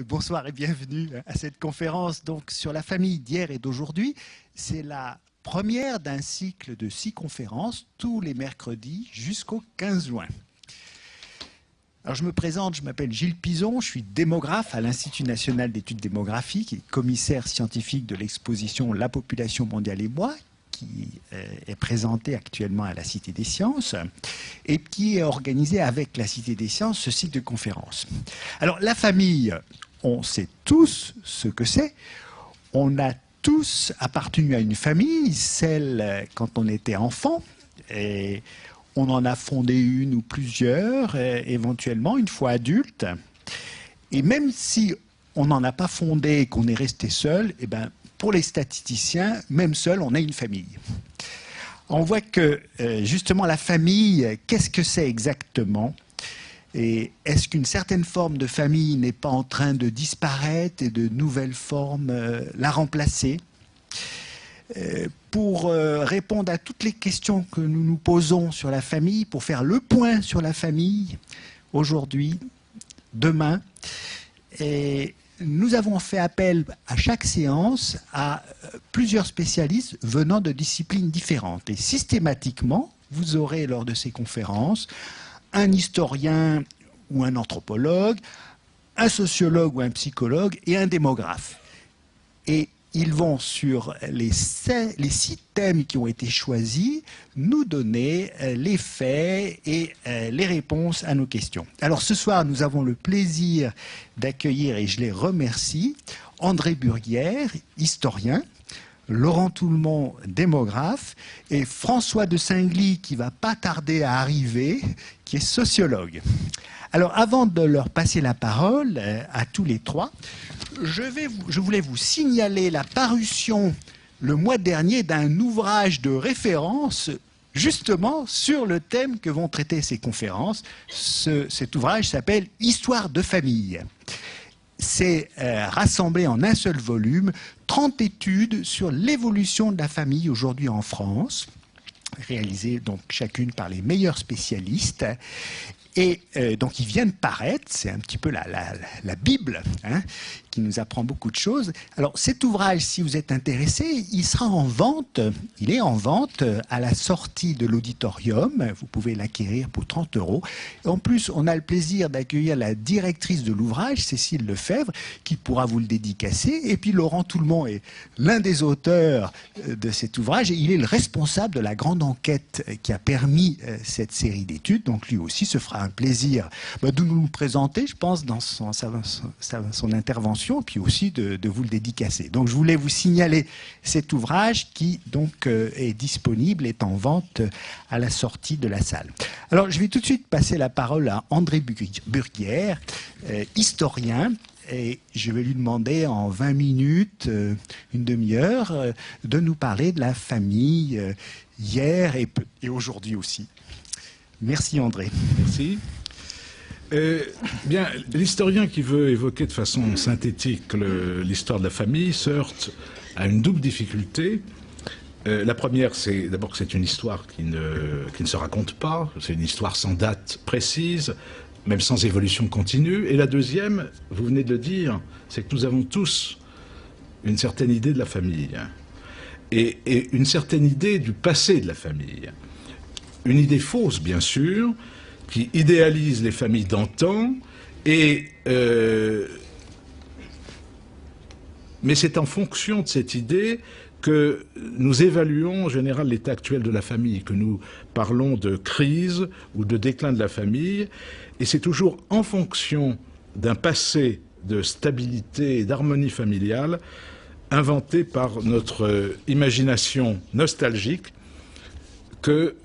Bonsoir et bienvenue à cette conférence donc, sur la famille d'hier et d'aujourd'hui. C'est la première d'un cycle de 6 conférences tous les mercredis jusqu'au 15 juin. Alors je me présente, je m'appelle Gilles Pison, je suis démographe à l'Institut national d'études démographiques et commissaire scientifique de l'exposition La population mondiale et moi, qui est présentée actuellement à la Cité des Sciences et qui est organisée avec la Cité des Sciences ce cycle de conférences. Alors la famille, on sait tous ce que c'est. On a tous appartenu à une famille, celle quand on était enfant, et on en a fondé une ou plusieurs, éventuellement une fois adulte. Et même si on n'en a pas fondé et qu'on est resté seul, eh ben, pour les statisticiens, même seul, on a une famille. On voit que, justement, la famille, qu'est-ce que c'est exactement? Et est-ce qu'une certaine forme de famille n'est pas en train de disparaître et de nouvelles formes la remplacer? Pour répondre à toutes les questions que nous nous posons sur la famille, pour faire le point sur la famille, aujourd'hui, demain, et nous avons fait appel à chaque séance à plusieurs spécialistes venant de disciplines différentes. Et systématiquement, vous aurez lors de ces conférences un historien ou un anthropologue, un sociologue ou un psychologue et un démographe. Et ils vont, sur les 6 thèmes qui ont été choisis, nous donner les faits et les réponses à nos questions. Alors ce soir, nous avons le plaisir d'accueillir, et je les remercie, André Burguière, historien, Laurent Toulmont, démographe, et François de Singly, qui ne va pas tarder à arriver, qui est sociologue. Alors avant de leur passer la parole à tous les trois, je voulais vous signaler la parution le mois dernier d'un ouvrage de référence justement sur le thème que vont traiter ces conférences. Cet ouvrage s'appelle « Histoire de famille ». C'est rassemblé en un seul volume 30 études sur l'évolution de la famille aujourd'hui en France, réalisées donc chacune par les meilleurs spécialistes. Et donc, il vient de paraître, c'est un petit peu la Bible, hein, qui nous apprend beaucoup de choses. Alors, cet ouvrage, si vous êtes intéressé, il sera en vente, il est en vente à la sortie de l'auditorium. Vous pouvez l'acquérir pour 30 €. Et en plus, on a le plaisir d'accueillir la directrice de l'ouvrage, Cécile Lefebvre, qui pourra vous le dédicacer. Et puis, Laurent Toulmont est l'un des auteurs de cet ouvrage et il est le responsable de la grande enquête qui a permis cette série d'études. Donc, lui aussi se fera un plaisir de nous le présenter, je pense, dans son intervention, puis aussi de vous le dédicacer. Donc je voulais vous signaler cet ouvrage qui donc est disponible, est en vente à la sortie de la salle. Alors je vais tout de suite passer la parole à André Burguière, historien, et je vais lui demander en 20 minutes, une demi-heure, de nous parler de la famille hier et aujourd'hui aussi. Merci André. Merci. Bien, l'historien qui veut évoquer de façon synthétique l'histoire de la famille se heurte à une double difficulté. La première, c'est d'abord que c'est une histoire qui ne se raconte pas, c'est une histoire sans date précise, même sans évolution continue. Et la deuxième, vous venez de le dire, c'est que nous avons tous une certaine idée de la famille et une certaine idée du passé de la famille. Une idée fausse, bien sûr, qui idéalise les familles d'antan, mais c'est en fonction de cette idée que nous évaluons en général l'état actuel de la famille, que nous parlons de crise ou de déclin de la famille, et c'est toujours en fonction d'un passé de stabilité et d'harmonie familiale inventé par notre imagination nostalgique que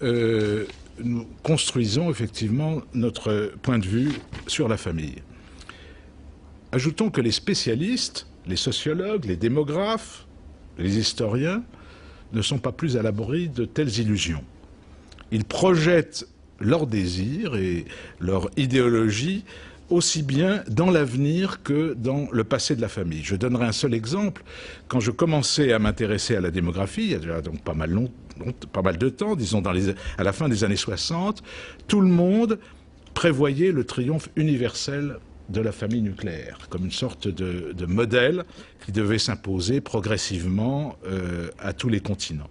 nous construisons effectivement notre point de vue sur la famille. Ajoutons que les spécialistes, les sociologues, les démographes, les historiens ne sont pas plus à l'abri de telles illusions. Ils projettent leurs désirs et leur idéologie aussi bien dans l'avenir que dans le passé de la famille. Je donnerai un seul exemple. Quand je commençais à m'intéresser à la démographie, il y a déjà donc pas mal de temps, disons à la fin des années 60, tout le monde prévoyait le triomphe universel de la famille nucléaire, comme une sorte de modèle qui devait s'imposer progressivement à tous les continents.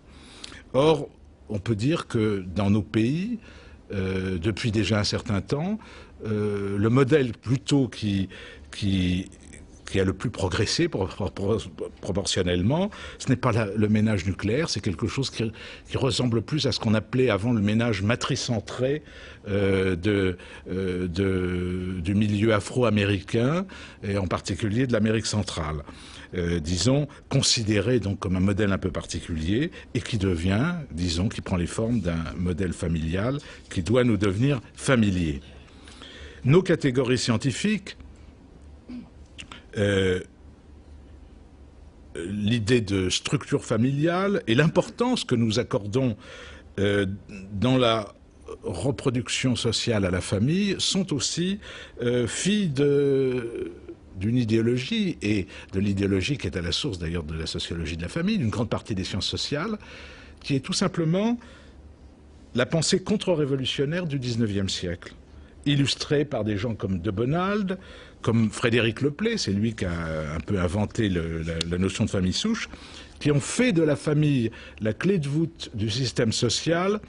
Or, on peut dire que dans nos pays, depuis déjà un certain temps, le modèle plutôt qui a le plus progressé proportionnellement, ce n'est pas le ménage nucléaire, c'est quelque chose qui ressemble plus à ce qu'on appelait avant le ménage matricentré du milieu afro-américain, et en particulier de l'Amérique centrale. Disons, considéré donc comme un modèle un peu particulier et qui devient, disons, qui prend les formes d'un modèle familial qui doit nous devenir familier. Nos catégories scientifiques, l'idée de structure familiale et l'importance que nous accordons dans la reproduction sociale à la famille sont aussi filles d'une idéologie, et de l'idéologie qui est à la source d'ailleurs de la sociologie de la famille, d'une grande partie des sciences sociales, qui est tout simplement la pensée contre-révolutionnaire du XIXe siècle, illustrée par des gens comme de Bonald, comme Frédéric Leplé, c'est lui qui a un peu inventé la notion de famille souche, qui ont fait de la famille la clé de voûte du système social,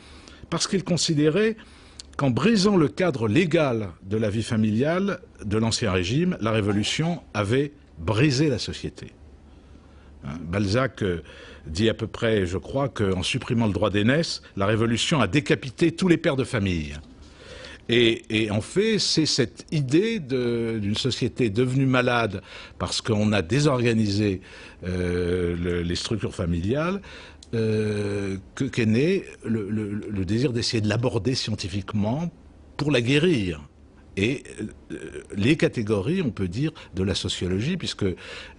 parce qu'ils considéraient qu'en brisant le cadre légal de la vie familiale de l'Ancien Régime, la Révolution avait brisé la société. Balzac dit à peu près, je crois, qu'en supprimant le droit d'aînesse, la Révolution a décapité tous les pères de famille. Et en fait, c'est cette idée d'une société devenue malade parce qu'on a désorganisé les structures familiales qu'est né le désir d'essayer de l'aborder scientifiquement pour la guérir. Et les catégories, on peut dire, de la sociologie, puisque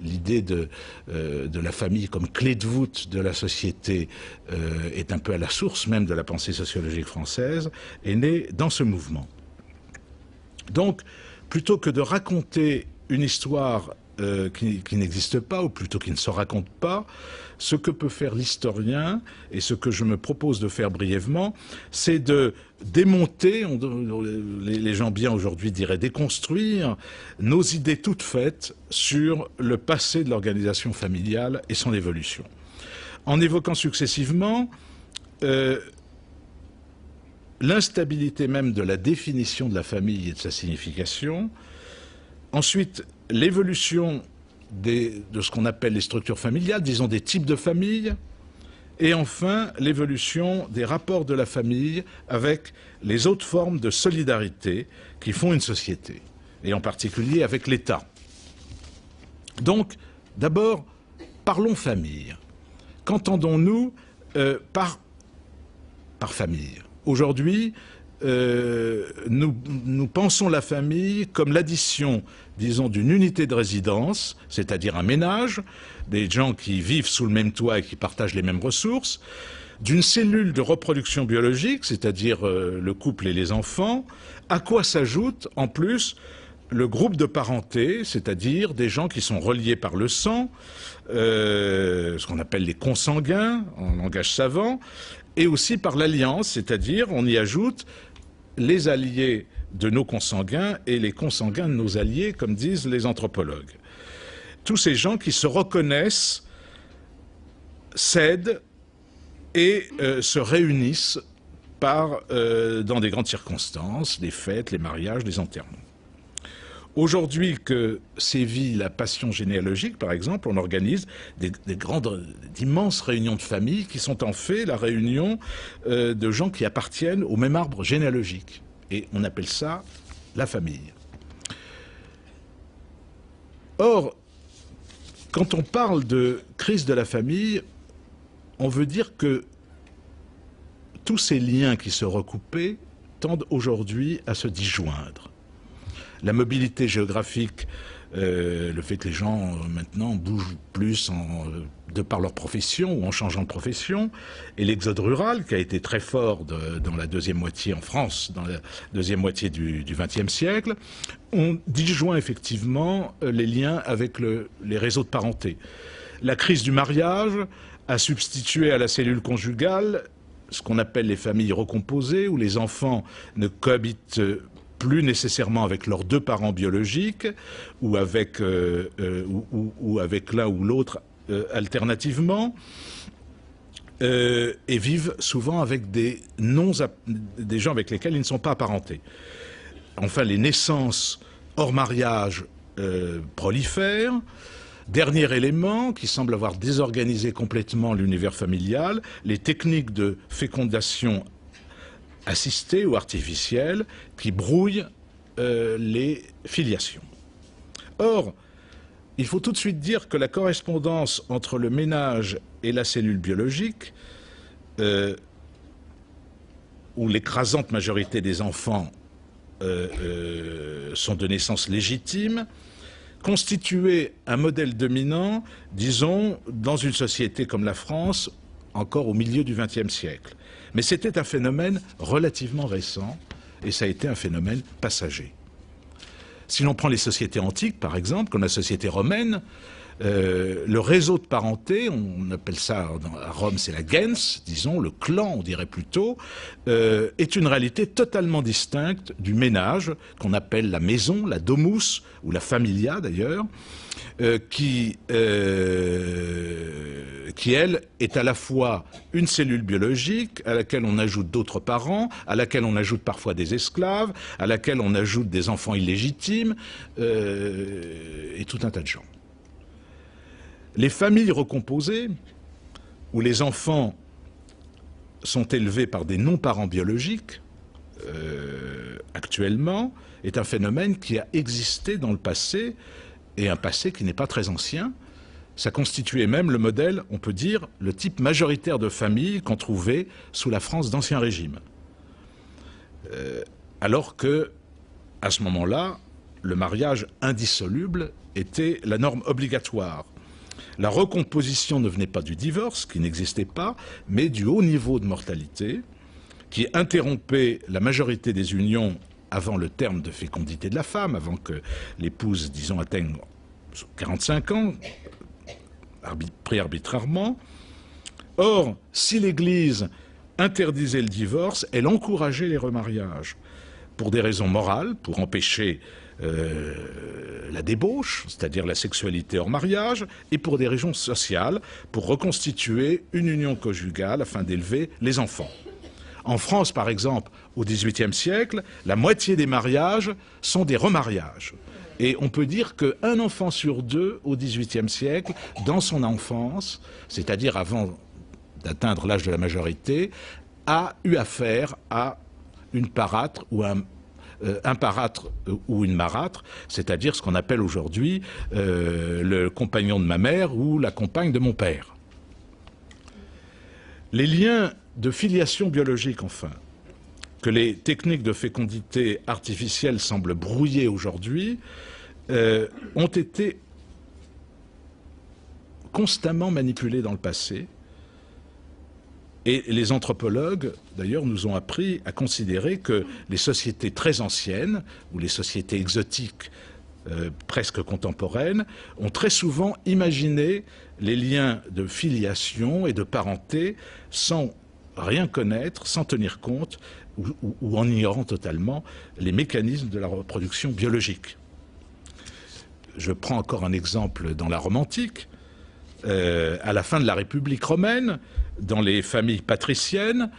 l'idée de la famille comme clé de voûte de la société est un peu à la source même de la pensée sociologique française, est née dans ce mouvement. Donc, plutôt que de raconter une histoire qui n'existe pas, ou plutôt qui ne se raconte pas, ce que peut faire l'historien, et ce que je me propose de faire brièvement, c'est de démonter, les gens bien aujourd'hui diraient déconstruire, nos idées toutes faites sur le passé de l'organisation familiale et son évolution. En évoquant successivement l'instabilité même de la définition de la famille et de sa signification, ensuite l'évolution de ce qu'on appelle les structures familiales, disons des types de familles, et enfin l'évolution des rapports de la famille avec les autres formes de solidarité qui font une société, et en particulier avec l'État. Donc, d'abord, parlons famille. Qu'entendons-nous par famille? Aujourd'hui, nous pensons la famille comme l'addition, disons, d'une unité de résidence, c'est-à-dire un ménage, des gens qui vivent sous le même toit et qui partagent les mêmes ressources, d'une cellule de reproduction biologique, c'est-à-dire le couple et les enfants, à quoi s'ajoute en plus le groupe de parenté, c'est-à-dire des gens qui sont reliés par le sang, ce qu'on appelle les consanguins en langage savant, et aussi par l'alliance, c'est-à-dire on y ajoute les alliés de nos consanguins et les consanguins de nos alliés, comme disent les anthropologues. Tous ces gens qui se reconnaissent, s'aident et se réunissent dans des grandes circonstances, les fêtes, les mariages, les enterrements. Aujourd'hui que sévit la passion généalogique, par exemple, on organise d'immenses réunions de familles qui sont en fait la réunion de gens qui appartiennent au même arbre généalogique. Et on appelle ça la famille. Or, quand on parle de crise de la famille, on veut dire que tous ces liens qui se recoupaient tendent aujourd'hui à se disjoindre. La mobilité géographique, le fait que les gens maintenant bougent plus de par leur profession ou en changeant de profession, et l'exode rural qui a été très fort dans la deuxième moitié en France, dans la deuxième moitié du XXe siècle, on disjoint effectivement les liens avec les réseaux de parenté. La crise du mariage a substitué à la cellule conjugale ce qu'on appelle les familles recomposées, où les enfants ne cohabitent plus nécessairement avec leurs deux parents biologiques, ou avec, ou avec l'un ou l'autre alternativement, et vivent souvent avec des gens avec lesquels ils ne sont pas apparentés. Enfin, les naissances hors mariage prolifèrent. Dernier élément qui semble avoir désorganisé complètement l'univers familial, les techniques de fécondation assistée ou artificielle qui brouillent les filiations. Or, il faut tout de suite dire que la correspondance entre le ménage et la cellule biologique, où l'écrasante majorité des enfants sont de naissance légitime, constituait un modèle dominant, disons, dans une société comme la France, encore au milieu du XXe siècle. Mais c'était un phénomène relativement récent, et ça a été un phénomène passager. Si l'on prend les sociétés antiques, par exemple, comme la société romaine, le réseau de parenté, on appelle ça à Rome, c'est la gens, disons, le clan, on dirait plutôt, est une réalité totalement distincte du ménage, qu'on appelle la maison, la domus, ou la familia d'ailleurs, qui, elle, est à la fois une cellule biologique à laquelle on ajoute d'autres parents, à laquelle on ajoute parfois des esclaves, à laquelle on ajoute des enfants illégitimes, et tout un tas de gens. Les familles recomposées, où les enfants sont élevés par des non-parents biologiques, actuellement, est un phénomène qui a existé dans le passé, et un passé qui n'est pas très ancien. Ça constituait même le modèle, on peut dire, le type majoritaire de famille qu'on trouvait sous la France d'Ancien Régime. Alors que, à ce moment-là, le mariage indissoluble était la norme obligatoire. La recomposition ne venait pas du divorce, qui n'existait pas, mais du haut niveau de mortalité, qui interrompait la majorité des unions avant le terme de fécondité de la femme, avant que l'épouse, disons, atteigne 45 ans, pris arbitrairement. Or, si l'Église interdisait le divorce, elle encourageait les remariages, pour des raisons morales, pour empêcher la débauche, c'est-à-dire la sexualité hors mariage, et pour des raisons sociales, pour reconstituer une union conjugale afin d'élever les enfants. En France, par exemple, au XVIIIe siècle, la moitié des mariages sont des remariages. Et on peut dire qu'un enfant sur deux au XVIIIe siècle, dans son enfance, c'est-à-dire avant d'atteindre l'âge de la majorité, a eu affaire à une parâtre ou un parâtre ou une marâtre, c'est-à-dire ce qu'on appelle aujourd'hui le compagnon de ma mère ou la compagne de mon père. Les liens de filiation biologique, enfin, que les techniques de fécondité artificielle semblent brouiller aujourd'hui, ont été constamment manipulés dans le passé. Et les anthropologues, d'ailleurs, nous ont appris à considérer que les sociétés très anciennes, ou les sociétés exotiques presque contemporaines, ont très souvent imaginé les liens de filiation et de parenté sans rien connaître, sans tenir compte, ou en ignorant totalement les mécanismes de la reproduction biologique. Je prends encore un exemple dans la Rome antique. À la fin de la République romaine, dans les familles patriciennes,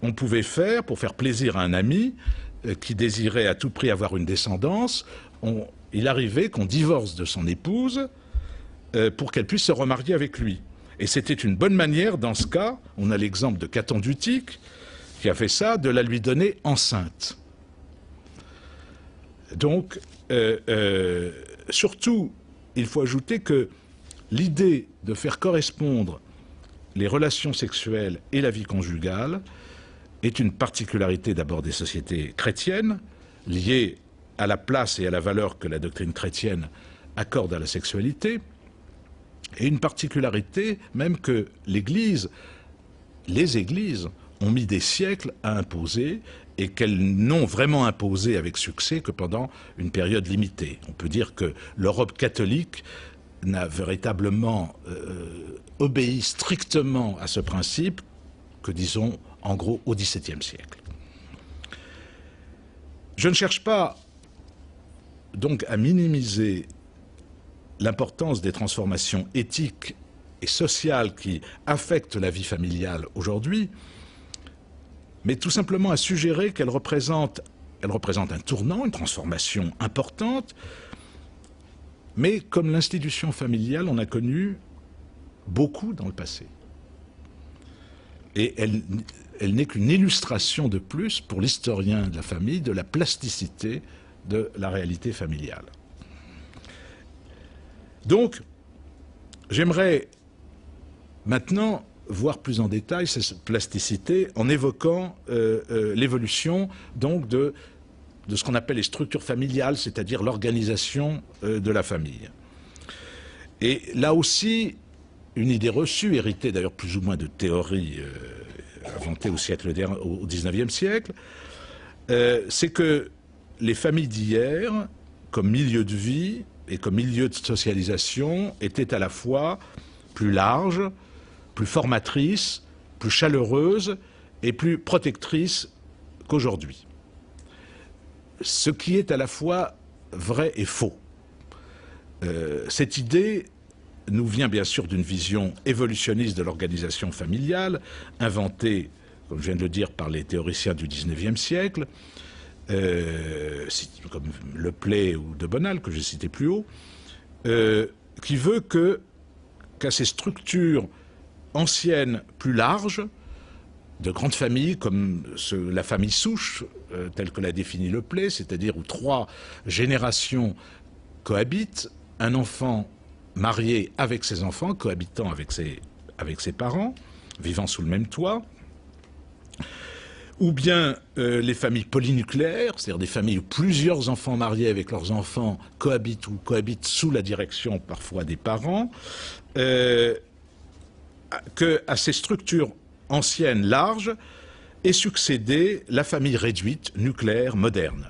on pouvait faire, pour faire plaisir à un ami qui désirait à tout prix avoir une descendance, il arrivait qu'on divorce de son épouse pour qu'elle puisse se remarier avec lui. Et c'était une bonne manière, dans ce cas, on a l'exemple de Caton d'Utique, qui a fait ça, de la lui donner enceinte. Donc, surtout, il faut ajouter que l'idée de faire correspondre les relations sexuelles et la vie conjugale est une particularité d'abord des sociétés chrétiennes, liée à la place et à la valeur que la doctrine chrétienne accorde à la sexualité, et une particularité même que les églises ont mis des siècles à imposer et qu'elles n'ont vraiment imposé avec succès que pendant une période limitée. On peut dire que l'Europe catholique n'a véritablement obéi strictement à ce principe que, disons, en gros, au XVIIe siècle. Je ne cherche pas donc à minimiser l'importance des transformations éthiques et sociales qui affectent la vie familiale aujourd'hui, mais tout simplement à suggérer qu'elle représente un tournant, une transformation importante, mais comme l'institution familiale en a connu beaucoup dans le passé. Et elle n'est qu'une illustration de plus pour l'historien de la famille de la plasticité de la réalité familiale. Donc, j'aimerais maintenant voir plus en détail cette plasticité en évoquant l'évolution donc de ce qu'on appelle les structures familiales, c'est-à-dire l'organisation de la famille. Et là aussi, une idée reçue, héritée d'ailleurs plus ou moins de théories inventées au XIXe siècle, c'est que les familles d'hier, comme milieu de vie et comme milieu de socialisation, étaient à la fois plus larges, plus formatrices, plus chaleureuses et plus protectrices qu'aujourd'hui. Ce qui est à la fois vrai et faux. Cette idée nous vient bien sûr d'une vision évolutionniste de l'organisation familiale, inventée, comme je viens de le dire, par les théoriciens du XIXe siècle, comme Le Play ou de Bonald, que j'ai cité plus haut, qui veut qu'à ces structures anciennes plus larges, de grandes familles comme la famille souche, telle que l'a définie Le Play, c'est-à-dire où 3 générations cohabitent, un enfant marié avec ses enfants, cohabitant avec ses parents, vivant sous le même toit, ou bien les familles polynucléaires, c'est-à-dire des familles où plusieurs enfants mariés avec leurs enfants cohabitent ou cohabitent sous la direction parfois des parents, qu'à ces structures anciennes larges est succédée la famille réduite, nucléaire, moderne.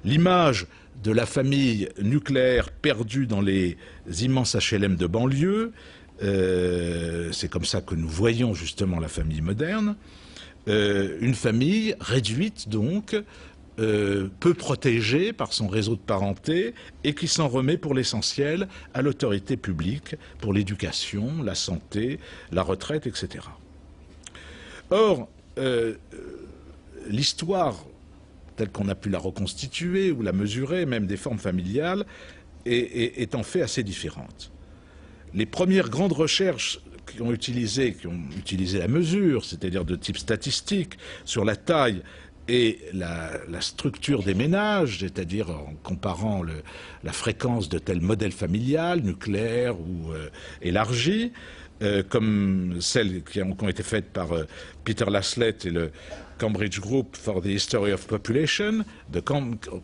L'image de la famille nucléaire perdue dans les immenses HLM de banlieue, c'est comme ça que nous voyons justement la famille moderne, une famille réduite donc, peu protégée par son réseau de parenté et qui s'en remet pour l'essentiel à l'autorité publique pour l'éducation, la santé, la retraite, etc. Or, l'histoire telle qu'on a pu la reconstituer ou la mesurer, même des formes familiales, est en fait assez différente. Les premières grandes recherches qui ont utilisé la mesure, c'est-à-dire de type statistique, sur la taille et la structure des ménages, c'est-à-dire en comparant la fréquence de tel modèle familial, nucléaire ou élargi, comme celles qui ont été faites par Peter Laslett et le Cambridge Group for the History of Population,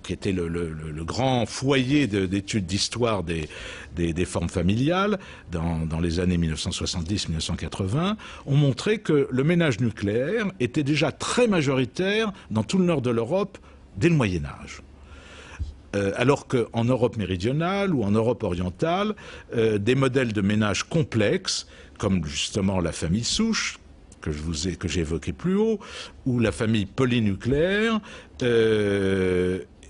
qui était le grand foyer d'études d'histoire des formes familiales dans les années 1970-1980, ont montré que le ménage nucléaire était déjà très majoritaire dans tout le nord de l'Europe dès le Moyen-Âge. Alors qu'en Europe méridionale ou en Europe orientale, des modèles de ménage complexes, comme justement la famille souche, que j'ai évoqué plus haut, ou la famille polynucléaire,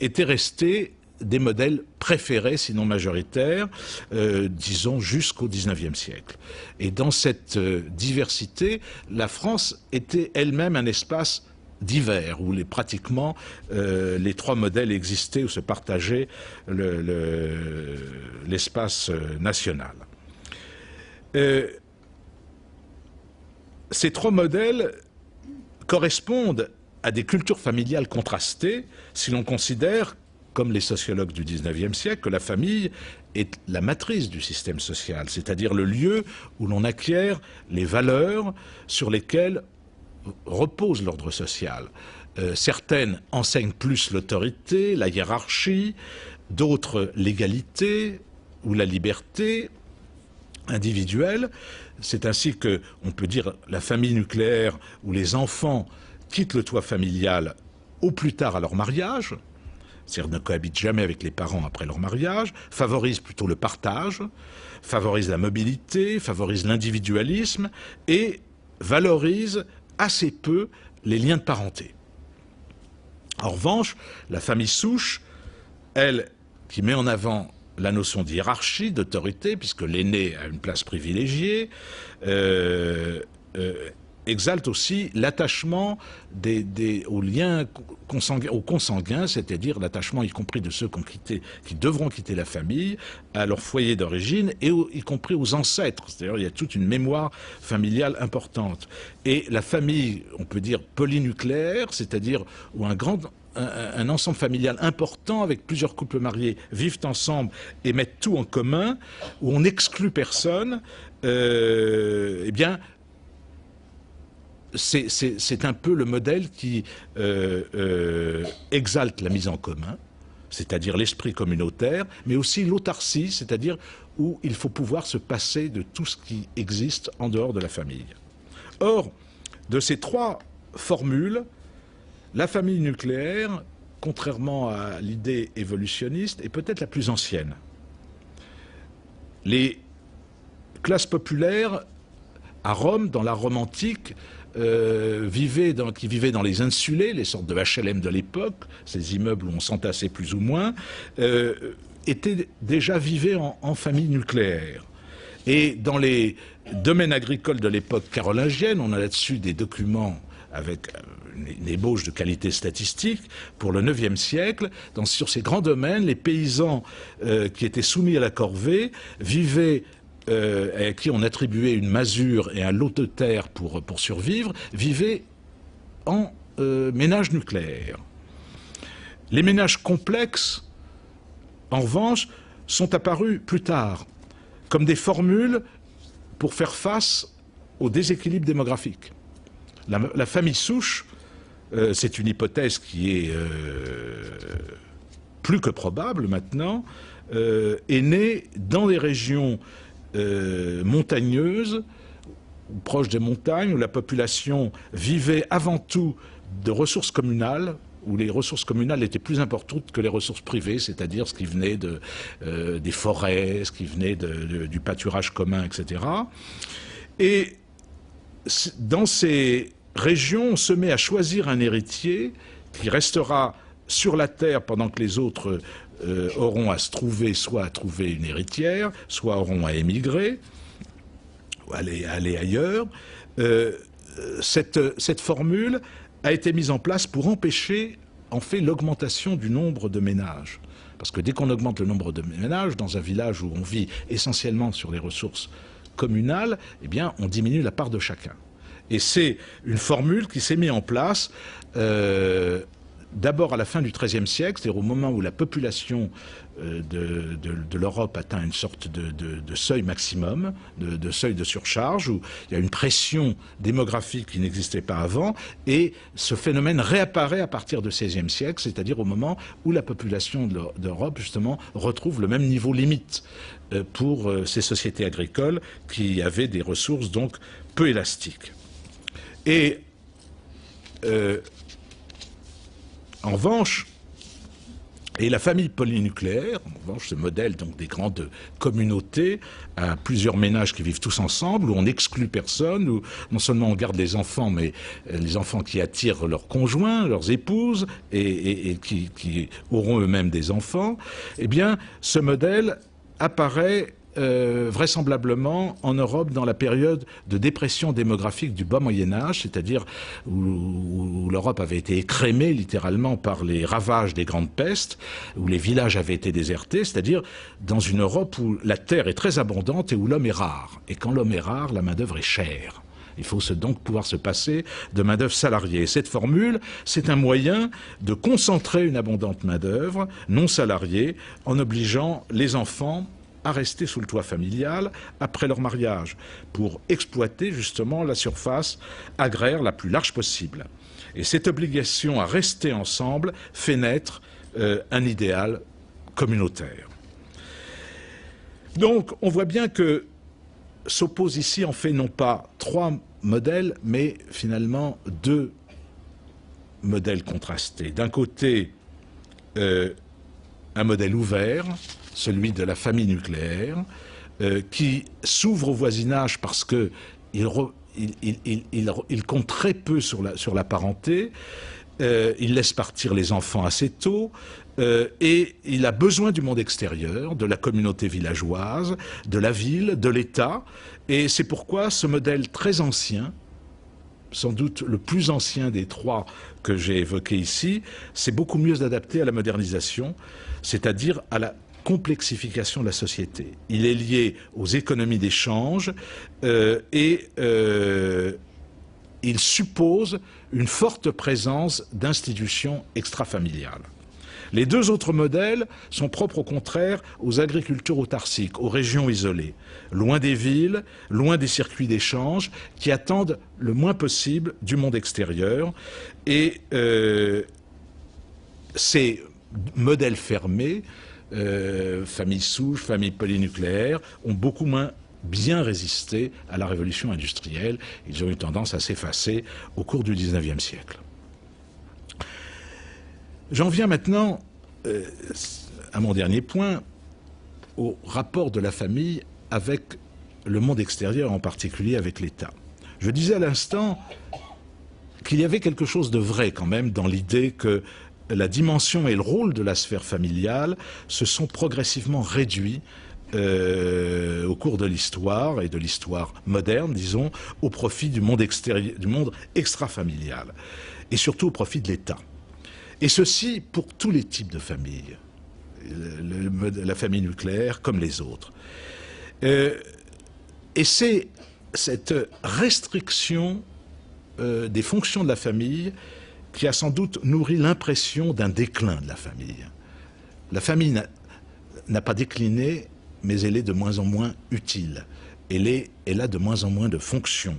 étaient restés des modèles préférés, sinon majoritaires, disons jusqu'au XIXe siècle. Et dans cette diversité, la France était elle-même un espace divers, où pratiquement les 3 modèles existaient ou se partageaient l'espace national. Ces 3 modèles correspondent à des cultures familiales contrastées si l'on considère, comme les sociologues du XIXe siècle, que la famille est la matrice du système social, c'est-à-dire le lieu où l'on acquiert les valeurs sur lesquelles repose l'ordre social. Certaines enseignent plus l'autorité, la hiérarchie, d'autres l'égalité ou la liberté individuelle. C'est ainsi que, on peut dire, la famille nucléaire où les enfants quittent le toit familial au plus tard à leur mariage, c'est-à-dire ne cohabitent jamais avec les parents après leur mariage, favorise plutôt le partage, favorise la mobilité, favorise l'individualisme et valorise assez peu les liens de parenté. En revanche, la famille souche, elle, qui met en avant la notion de hiérarchie, d'autorité, puisque l'aîné a une place privilégiée, exalte aussi l'attachement aux liens consanguins, aux consanguins, c'est-à-dire l'attachement y compris de ceux qui devront quitter la famille, à leur foyer d'origine, et y compris aux ancêtres. C'est-à-dire il y a toute une mémoire familiale importante. Et la famille, on peut dire polynucléaire, c'est-à-dire où un ensemble familial important avec plusieurs couples mariés vivent ensemble et mettent tout en commun, où on n'exclut personne, eh bien, c'est un peu le modèle qui exalte la mise en commun, c'est-à-dire l'esprit communautaire, mais aussi l'autarcie, c'est-à-dire où il faut pouvoir se passer de tout ce qui existe en dehors de la famille. Or, de ces trois formules, la famille nucléaire, contrairement à l'idée évolutionniste, est peut-être la plus ancienne. Les classes populaires, à Rome, dans la Rome antique, qui vivaient dans les insulés, les sortes de HLM de l'époque, ces immeubles où on s'entassait plus ou moins, vivaient en famille nucléaire. Et dans les domaines agricoles de l'époque carolingienne, on a là-dessus des documents avec une ébauche de qualité statistique pour le IXe siècle. Sur ces grands domaines, les paysans qui étaient soumis à la corvée vivaient, à qui on attribuait une masure et un lot de terre pour survivre, vivaient en ménage nucléaire. Les ménages complexes, en revanche, sont apparus plus tard, comme des formules pour faire face au déséquilibre démographique. La famille souche, c'est une hypothèse qui est plus que probable maintenant, est née dans des régions montagneuses, proches des montagnes, où la population vivait avant tout de ressources communales, où les ressources communales étaient plus importantes que les ressources privées, c'est-à-dire ce qui venait des forêts, ce qui venait du pâturage commun, etc. Et dans ces régions, on se met à choisir un héritier qui restera sur la terre pendant que les autres auront à se trouver, soit à trouver une héritière, soit auront à émigrer, ou aller ailleurs. Cette formule a été mise en place pour empêcher, en fait, l'augmentation du nombre de ménages. Parce que dès qu'on augmente le nombre de ménages, dans un village où on vit essentiellement sur les ressources communales, eh bien, on diminue la part de chacun. Et c'est une formule qui s'est mise en place d'abord à la fin du XIIIe siècle, c'est-à-dire au moment où la population de l'Europe atteint une sorte de seuil maximum, de seuil de surcharge, où il y a une pression démographique qui n'existait pas avant, et ce phénomène réapparaît à partir du XVIe siècle, c'est-à-dire au moment où la population d'Europe, justement, retrouve le même niveau limite pour ces sociétés agricoles qui avaient des ressources donc peu élastiques. Et en revanche, et la famille polynucléaire, en revanche, ce modèle donc des grandes communautés à plusieurs ménages qui vivent tous ensemble, où on n'exclut personne, où non seulement on garde les enfants, mais les enfants qui attirent leurs conjoints, leurs épouses, et qui auront eux-mêmes des enfants, eh bien, ce modèle apparaît vraisemblablement en Europe dans la période de dépression démographique du bas Moyen-Âge, c'est-à-dire où l'Europe avait été écrémée littéralement par les ravages des grandes pestes, où les villages avaient été désertés, c'est-à-dire dans une Europe où la terre est très abondante et où l'homme est rare. Et quand l'homme est rare, la main-d'œuvre est chère. Il faut donc pouvoir se passer de main-d'œuvre salariée. Cette formule, c'est un moyen de concentrer une abondante main-d'œuvre non salariée en obligeant les enfants à rester sous le toit familial après leur mariage, pour exploiter justement la surface agraire la plus large possible. Et cette obligation à rester ensemble fait naître un idéal communautaire. Donc on voit bien que s'opposent ici en fait non pas trois modèles, mais finalement deux modèles contrastés. D'un côté, un modèle ouvert, celui de la famille nucléaire, qui s'ouvre au voisinage parce qu'il compte très peu sur la parenté, il laisse partir les enfants assez tôt, et il a besoin du monde extérieur, de la communauté villageoise, de la ville, de l'État, et c'est pourquoi ce modèle très ancien, sans doute le plus ancien des trois que j'ai évoqués ici, c'est beaucoup mieux adapté à la modernisation, c'est-à-dire à la complexification de la société. Il est lié aux économies d'échange et il suppose une forte présence d'institutions extrafamiliales. Les deux autres modèles sont propres au contraire aux agricultures autarciques, aux régions isolées, loin des villes, loin des circuits d'échange, qui attendent le moins possible du monde extérieur. Et ces modèles fermés, familles souches, familles polynucléaires, ont beaucoup moins bien résisté à la révolution industrielle. Ils ont eu tendance à s'effacer au cours du XIXe siècle. J'en viens maintenant à mon dernier point, au rapport de la famille avec le monde extérieur, en particulier avec l'État. Je disais à l'instant qu'il y avait quelque chose de vrai quand même dans l'idée que la dimension et le rôle de la sphère familiale se sont progressivement réduits au cours de l'histoire, et de l'histoire moderne, disons, au profit du monde extrafamilial, et surtout au profit de l'État. Et ceci pour tous les types de familles, la famille nucléaire comme les autres. Et c'est cette restriction des fonctions de la famille qui a sans doute nourri l'impression d'un déclin de la famille. La famille n'a pas décliné, mais elle est de moins en moins utile. Elle a de moins en moins de fonctions.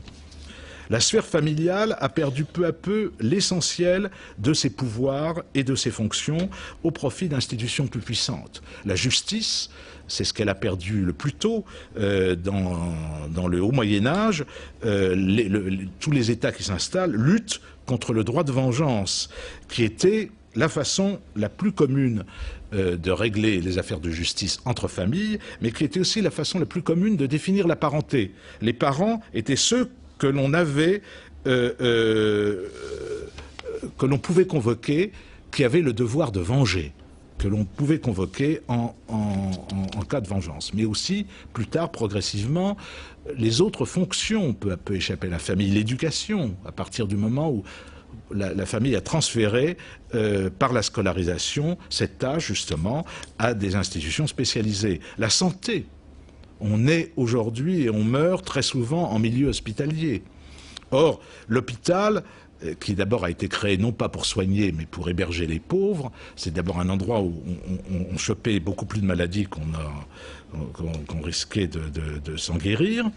La sphère familiale a perdu peu à peu l'essentiel de ses pouvoirs et de ses fonctions au profit d'institutions plus puissantes. La justice, c'est ce qu'elle a perdu le plus tôt dans le haut Moyen-Âge. Tous les États qui s'installent luttent contre le droit de vengeance, qui était la façon la plus commune de régler les affaires de justice entre familles, mais qui était aussi la façon la plus commune de définir la parenté. Les parents étaient ceux que l'on avait, que l'on pouvait convoquer, qui avaient le devoir de venger, que l'on pouvait convoquer en cas de vengeance. Mais aussi, plus tard, progressivement, les autres fonctions peu à peu échappaient à la famille. L'éducation, à partir du moment où la famille a transféré par la scolarisation cette tâche, justement, à des institutions spécialisées. La santé. On est aujourd'hui et on meurt très souvent en milieu hospitalier. Or, l'hôpital, qui d'abord a été créé non pas pour soigner, mais pour héberger les pauvres, c'est d'abord un endroit où on chopait beaucoup plus de maladies qu'on risquait de s'en guérir.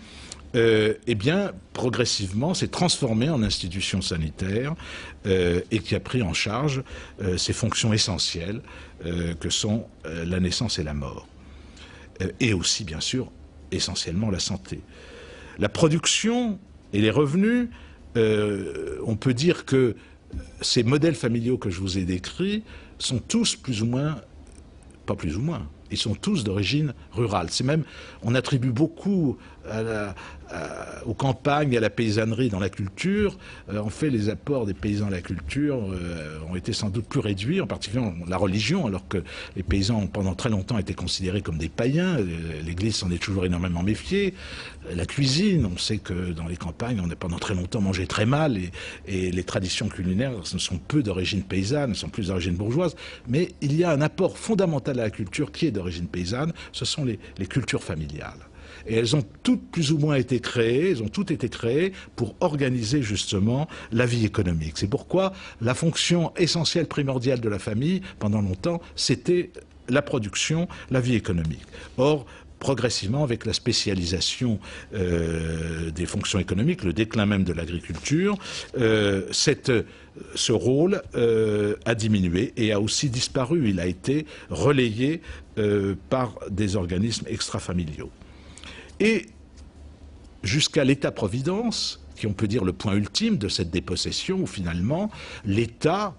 Eh bien, progressivement, s'est transformé en institution sanitaire et qui a pris en charge ces fonctions essentielles que sont la naissance et la mort. Et aussi, bien sûr, essentiellement la santé. La production et les revenus, on peut dire que ces modèles familiaux que je vous ai décrits sont tous plus ou moins, pas plus ou moins, ils sont tous d'origine rurale. C'est même, on attribue beaucoup aux campagnes, à la paysannerie dans la culture. En fait, les apports des paysans à la culture ont été sans doute plus réduits, en particulier la religion, alors que les paysans ont pendant très longtemps été considérés comme des païens. L'Église s'en est toujours énormément méfiée. La cuisine, on sait que dans les campagnes, on a pendant très longtemps mangé très mal, et les traditions culinaires ne sont peu d'origine paysanne, ne sont plus d'origine bourgeoise. Mais il y a un apport fondamental à la culture qui est d'origine paysanne, ce sont les cultures familiales. Et elles ont toutes plus ou moins été créées, elles ont toutes été créées pour organiser justement la vie économique. C'est pourquoi la fonction essentielle, primordiale de la famille, pendant longtemps, c'était la production, la vie économique. Or, progressivement, avec la spécialisation des fonctions économiques, le déclin même de l'agriculture, ce rôle a diminué et a aussi disparu. Il a été relayé par des organismes extrafamiliaux. Et jusqu'à l'État-providence, qui on peut dire le point ultime de cette dépossession, où finalement l'État,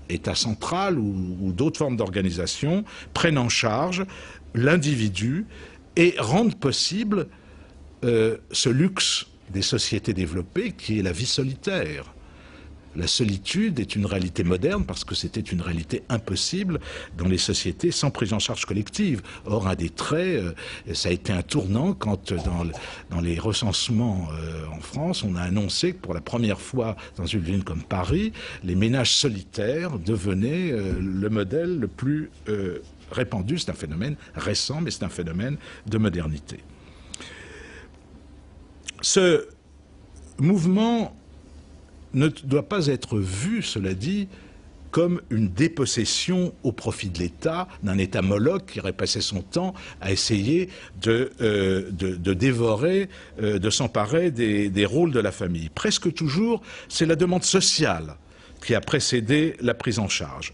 État central ou d'autres formes d'organisation, prennent en charge l'individu et rendent possible ce luxe des sociétés développées qui est la vie solitaire. La solitude est une réalité moderne parce que c'était une réalité impossible dans les sociétés sans prise en charge collective. Or, un des traits, ça a été un tournant quand dans les recensements en France, on a annoncé que pour la première fois dans une ville comme Paris, les ménages solitaires devenaient le modèle le plus répandu. C'est un phénomène récent, mais c'est un phénomène de modernité. Ce mouvement ne doit pas être vu, cela dit, comme une dépossession au profit de l'État, d'un État Moloch qui aurait passé son temps à essayer de dévorer, de s'emparer des rôles de la famille. Presque toujours, c'est la demande sociale qui a précédé la prise en charge.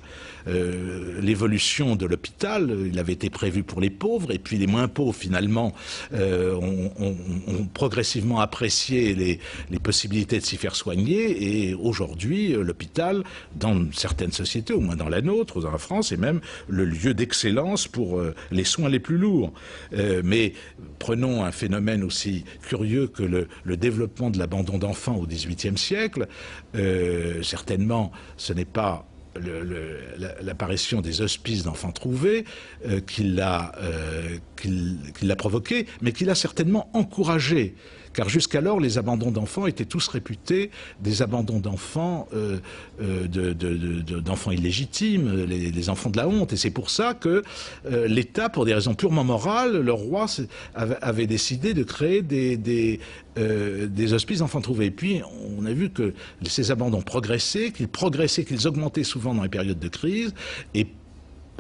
L'évolution de l'hôpital, il avait été prévu pour les pauvres, et puis les moins pauvres, finalement, ont progressivement apprécié les possibilités de s'y faire soigner, et aujourd'hui, l'hôpital, dans certaines sociétés, au moins dans la nôtre, dans la France, est même le lieu d'excellence pour les soins les plus lourds. Mais prenons un phénomène aussi curieux que le développement de l'abandon d'enfants au XVIIIe siècle. Certainement, ce n'est pas l'apparition des hospices d'enfants trouvés qui l'a provoqué, mais qui l'a certainement encouragé. Car jusqu'alors, les abandons d'enfants étaient tous réputés des abandons d'enfants d'enfants illégitimes, les enfants de la honte. Et c'est pour ça que l'État, pour des raisons purement morales, le roi avait décidé de créer des hospices d'enfants trouvés. Et puis, on a vu que ces abandons progressaient, qu'ils augmentaient souvent dans les périodes de crise,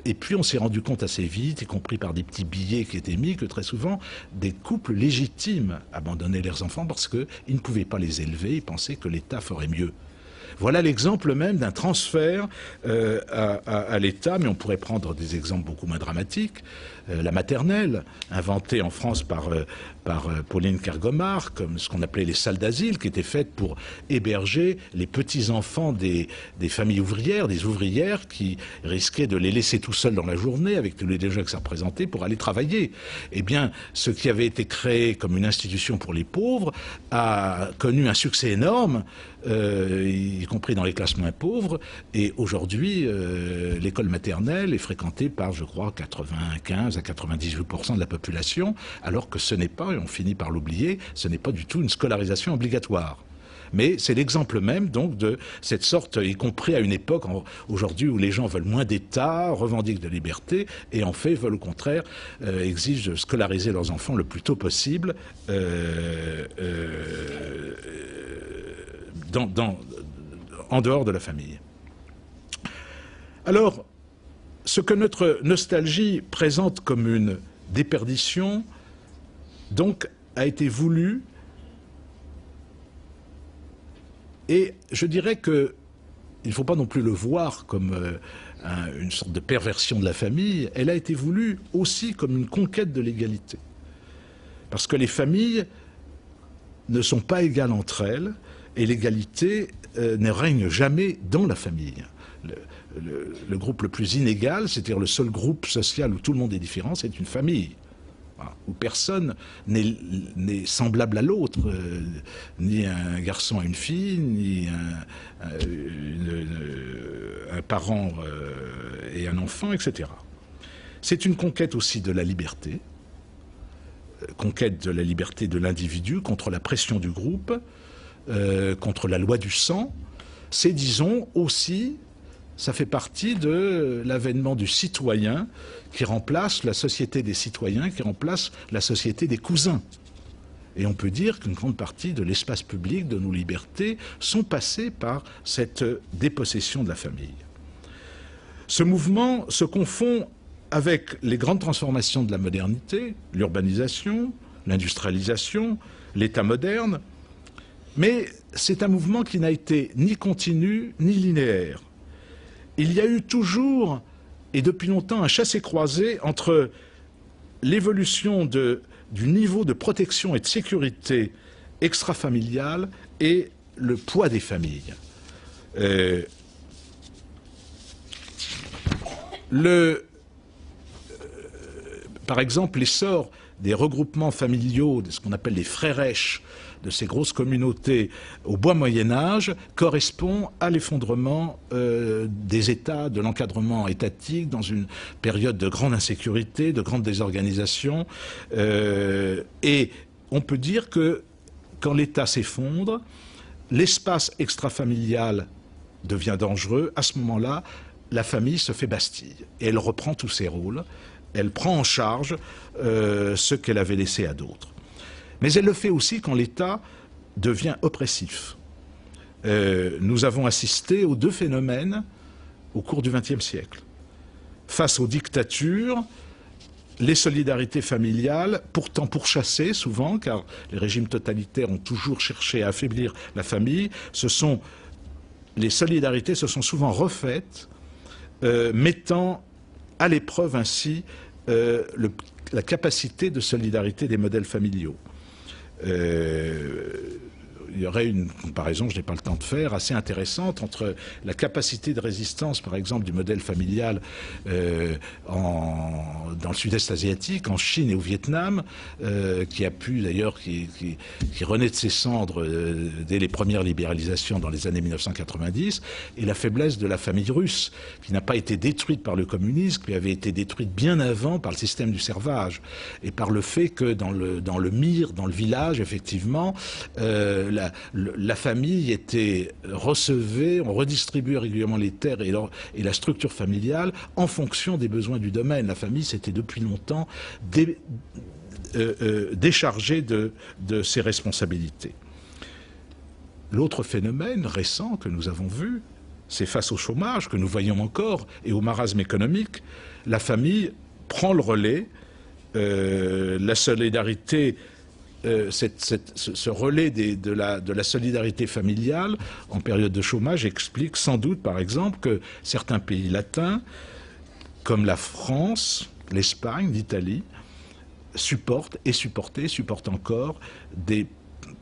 et puis on s'est rendu compte assez vite, y compris par des petits billets qui étaient mis, que très souvent des couples légitimes abandonnaient leurs enfants parce qu'ils ne pouvaient pas les élever, ils pensaient que l'État ferait mieux. Voilà l'exemple même d'un transfert à l'État, mais on pourrait prendre des exemples beaucoup moins dramatiques. La maternelle, inventée en France par Pauline Kergomar, comme ce qu'on appelait les salles d'asile, qui étaient faites pour héberger les petits-enfants des familles ouvrières, des ouvrières qui risquaient de les laisser tout seuls dans la journée, avec tous les dangers que ça représentait, pour aller travailler. Eh bien, ce qui avait été créé comme une institution pour les pauvres a connu un succès énorme, y compris dans les classes moins pauvres, et aujourd'hui, l'école maternelle est fréquentée par, je crois, 95 à 98% de la population, alors que ce n'est pas, et on finit par l'oublier, ce n'est pas du tout une scolarisation obligatoire. Mais c'est l'exemple même donc de cette sorte, y compris à une époque aujourd'hui où les gens veulent moins d'État, revendiquent de liberté, et en fait veulent au contraire, exigent de scolariser leurs enfants le plus tôt possible en dehors de la famille. Alors, ce que notre nostalgie présente comme une déperdition, donc, a été voulu, et je dirais qu'il ne faut pas non plus le voir comme une sorte de perversion de la famille, elle a été voulue aussi comme une conquête de l'égalité. Parce que les familles ne sont pas égales entre elles, et l'égalité ne règne jamais dans la famille. Le groupe le plus inégal, c'est-à-dire le seul groupe social où tout le monde est différent, c'est une famille. Voilà, où personne n'est semblable à l'autre, ni un garçon à une fille, ni un parent et un enfant, etc. C'est une conquête aussi de la liberté, conquête de la liberté de l'individu contre la pression du groupe, contre la loi du sang. C'est, disons, aussi, ça fait partie de l'avènement du citoyen qui remplace la société des citoyens, qui remplace la société des cousins. Et on peut dire qu'une grande partie de l'espace public, de nos libertés, sont passées par cette dépossession de la famille. Ce mouvement se confond avec les grandes transformations de la modernité, l'urbanisation, l'industrialisation, l'État moderne, mais c'est un mouvement qui n'a été ni continu ni linéaire. Il y a eu toujours, et depuis longtemps, un chassé-croisé entre l'évolution du niveau de protection et de sécurité extrafamiliale et le poids des familles. Par exemple, l'essor des regroupements familiaux, de ce qu'on appelle les frérèches, de ces grosses communautés au bas Moyen-Âge, correspond à l'effondrement des États, de l'encadrement étatique, dans une période de grande insécurité, de grande désorganisation. Et on peut dire que quand l'État s'effondre, l'espace extrafamilial devient dangereux. À ce moment-là, la famille se fait Bastille et elle reprend tous ses rôles. Elle prend en charge ce qu'elle avait laissé à d'autres. Mais elle le fait aussi quand l'État devient oppressif. Nous avons assisté aux deux phénomènes au cours du XXe siècle. Face aux dictatures, les solidarités familiales, pourtant pourchassées souvent, car les régimes totalitaires ont toujours cherché à affaiblir la famille, les solidarités se sont souvent refaites, mettant à l'épreuve ainsi la capacité de solidarité des modèles familiaux. Il y aurait une comparaison, je n'ai pas le temps de faire, assez intéressante entre la capacité de résistance, par exemple, du modèle familial dans le sud-est asiatique, en Chine et au Vietnam, qui a pu d'ailleurs, qui renaît de ses cendres dès les premières libéralisations dans les années 1990, et la faiblesse de la famille russe, qui n'a pas été détruite par le communisme, qui avait été détruite bien avant par le système du servage, et par le fait que dans le MIR, dans le village, effectivement, la famille recevait, on redistribuait régulièrement les terres et la structure familiale en fonction des besoins du domaine. La famille s'était depuis longtemps déchargée de ses responsabilités. L'autre phénomène récent que nous avons vu, c'est face au chômage que nous voyons encore et au marasme économique, la famille prend le relais, la solidarité. Ce relais de la solidarité familiale en période de chômage explique sans doute, par exemple, que certains pays latins, comme la France, l'Espagne, l'Italie, supportent encore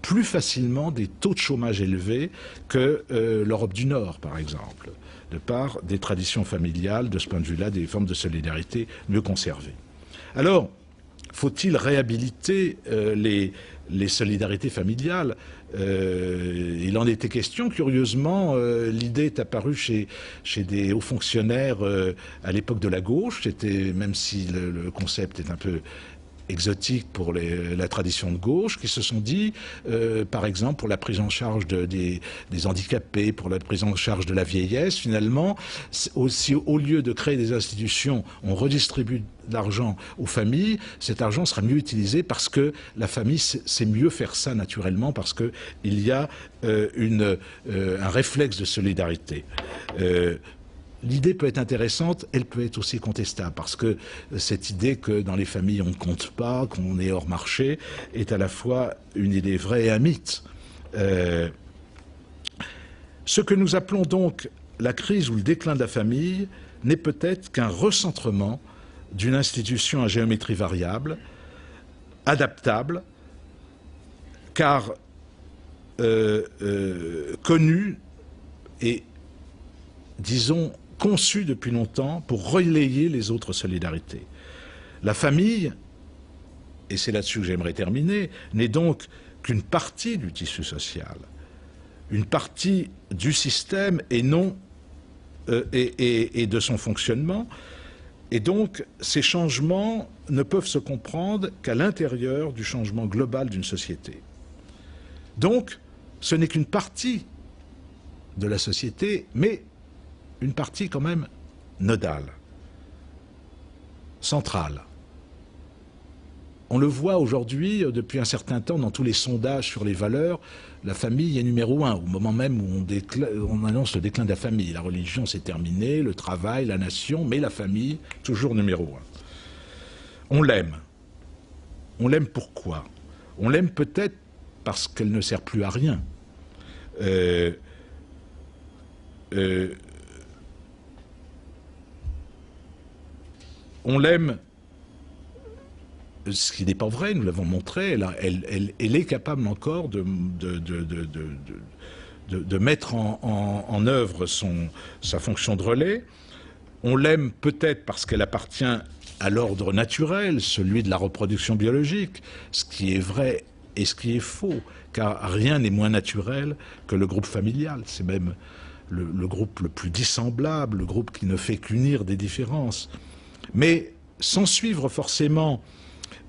plus facilement des taux de chômage élevés que l'Europe du Nord, par exemple, de par des traditions familiales, de ce point de vue-là, des formes de solidarité mieux conservées. Alors, faut-il réhabiliter les solidarités familiales? Il en était question. Curieusement, l'idée est apparue chez des hauts fonctionnaires à l'époque de la gauche. Même si le concept est un peu exotiques pour la tradition de gauche, qui se sont dit, par exemple, pour la prise en charge des handicapés, pour la prise en charge de la vieillesse, finalement, aussi, au lieu de créer des institutions, on redistribue de l'argent aux familles, cet argent sera mieux utilisé parce que la famille sait mieux faire ça naturellement, parce qu'il y a un réflexe de solidarité. L'idée peut être intéressante, elle peut être aussi contestable, parce que cette idée que dans les familles on ne compte pas, qu'on est hors marché, est à la fois une idée vraie et un mythe. Ce que nous appelons donc la crise ou le déclin de la famille n'est peut-être qu'un recentrement d'une institution à géométrie variable, adaptable, car connue et, disons, conçu depuis longtemps pour relayer les autres solidarités. La famille, et c'est là-dessus que j'aimerais terminer, n'est donc qu'une partie du tissu social, une partie du système et non et de son fonctionnement. Et donc, ces changements ne peuvent se comprendre qu'à l'intérieur du changement global d'une société. Donc, ce n'est qu'une partie de la société, mais une partie quand même nodale, centrale. On le voit aujourd'hui, depuis un certain temps, dans tous les sondages sur les valeurs, la famille est numéro 1, au moment même où on annonce le déclin de la famille. La religion, c'est terminé, le travail, la nation, mais la famille, toujours numéro 1. On l'aime. On l'aime pourquoi? On l'aime peut-être parce qu'elle ne sert plus à rien. On l'aime, ce qui n'est pas vrai, nous l'avons montré, elle est capable encore de mettre en œuvre sa fonction de relais. On l'aime peut-être parce qu'elle appartient à l'ordre naturel, celui de la reproduction biologique, ce qui est vrai et ce qui est faux, car rien n'est moins naturel que le groupe familial. C'est même le groupe le plus dissemblable, le groupe qui ne fait qu'unir des différences. Mais sans suivre forcément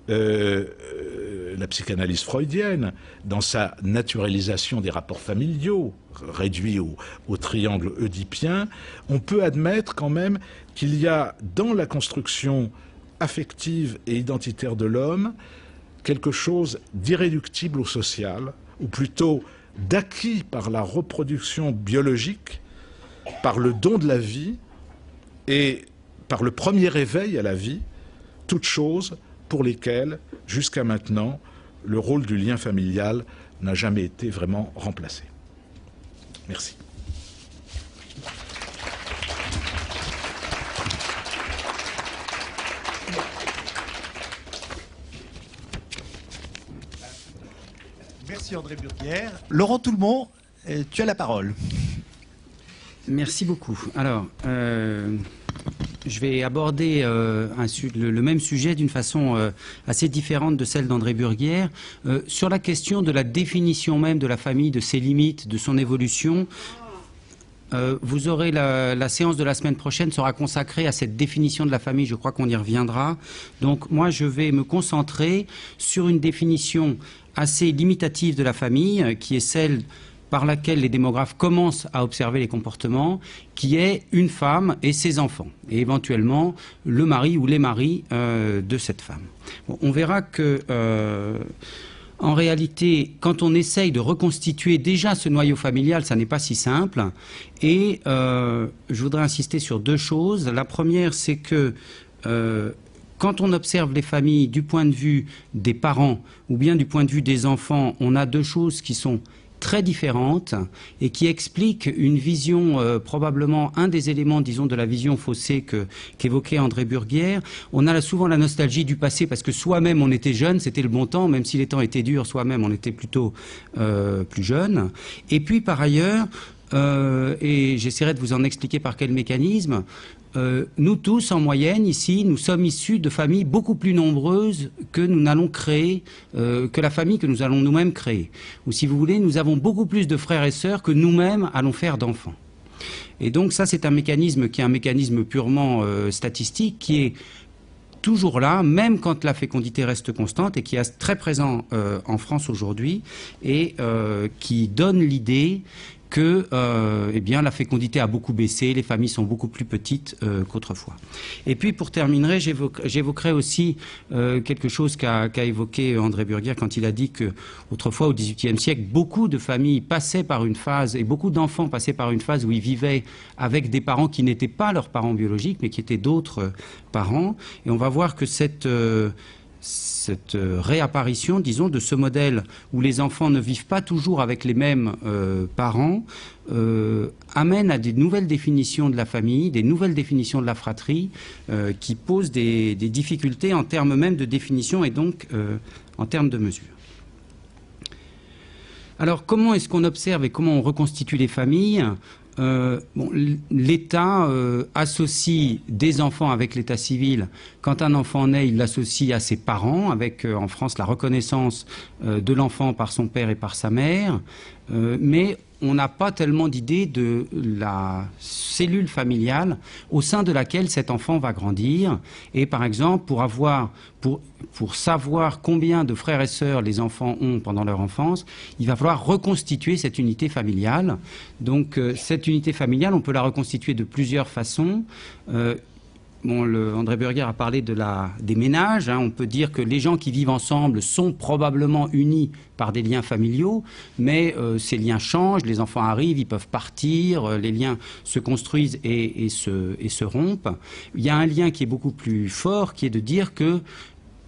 la psychanalyse freudienne, dans sa naturalisation des rapports familiaux, réduits au triangle oedipien, on peut admettre quand même qu'il y a dans la construction affective et identitaire de l'homme quelque chose d'irréductible au social, ou plutôt d'acquis par la reproduction biologique, par le don de la vie et par le premier éveil à la vie, toutes choses pour lesquelles, jusqu'à maintenant, le rôle du lien familial n'a jamais été vraiment remplacé. Merci. Merci André Burguière. Laurent Toulmont, tu as la parole. Merci beaucoup. Alors, je vais aborder le même sujet d'une façon assez différente de celle d'André Burguière. Sur la question de la définition même de la famille, de ses limites, de son évolution, vous aurez la séance de la semaine prochaine sera consacrée à cette définition de la famille. Je crois qu'on y reviendra. Donc moi, je vais me concentrer sur une définition assez limitative de la famille, qui est celle par laquelle les démographes commencent à observer les comportements, qui est une femme et ses enfants, et éventuellement le mari ou les maris de cette femme. Bon, on verra que, en réalité, quand on essaye de reconstituer déjà ce noyau familial, ça n'est pas si simple. Et je voudrais insister sur deux choses. La première, c'est que quand on observe les familles du point de vue des parents ou bien du point de vue des enfants, on a deux choses qui sont très différentes et qui expliquent une vision, probablement un des éléments, disons, de la vision faussée qu'évoquait André Burguière. On a souvent la nostalgie du passé parce que soi-même on était jeune, c'était le bon temps, même si les temps étaient durs, soi-même on était plutôt plus jeune. Et puis par ailleurs, et j'essaierai de vous en expliquer par quel mécanisme, nous tous, en moyenne, ici, nous sommes issus de familles beaucoup plus nombreuses que nous n'allons créer, que la famille que nous allons nous-mêmes créer. Ou si vous voulez, nous avons beaucoup plus de frères et sœurs que nous-mêmes allons faire d'enfants. Et donc ça, c'est un mécanisme qui est un mécanisme purement statistique, qui est toujours là, même quand la fécondité reste constante, et qui est très présent en France aujourd'hui, et qui donne l'idée que eh bien, la fécondité a beaucoup baissé, les familles sont beaucoup plus petites qu'autrefois. Et puis pour terminer, j'évoquerai aussi quelque chose qu'a évoqué André Burguière quand il a dit que autrefois, au XVIIIe siècle, beaucoup de familles passaient par une phase, et beaucoup d'enfants passaient par une phase où ils vivaient avec des parents qui n'étaient pas leurs parents biologiques, mais qui étaient d'autres parents. Et on va voir que cette réapparition, disons, de ce modèle où les enfants ne vivent pas toujours avec les mêmes parents, amène à des nouvelles définitions de la famille, des nouvelles définitions de la fratrie, qui posent des difficultés en termes même de définition et donc en termes de mesure. Alors, comment est-ce qu'on observe et comment on reconstitue les familles ? Bon, l'État associe des enfants avec l'état civil. Quand un enfant naît, il l'associe à ses parents, avec en France la reconnaissance de l'enfant par son père et par sa mère. Mais on n'a pas tellement d'idée de la cellule familiale au sein de laquelle cet enfant va grandir. Et par exemple, pour savoir combien de frères et sœurs les enfants ont pendant leur enfance, il va falloir reconstituer cette unité familiale. Donc cette unité familiale, on peut la reconstituer de plusieurs façons. André Burguière a parlé des ménages. On peut dire que les gens qui vivent ensemble sont probablement unis par des liens familiaux, mais ces liens changent, les enfants arrivent, ils peuvent partir, les liens se construisent et se rompent. Il y a un lien qui est beaucoup plus fort, qui est de dire que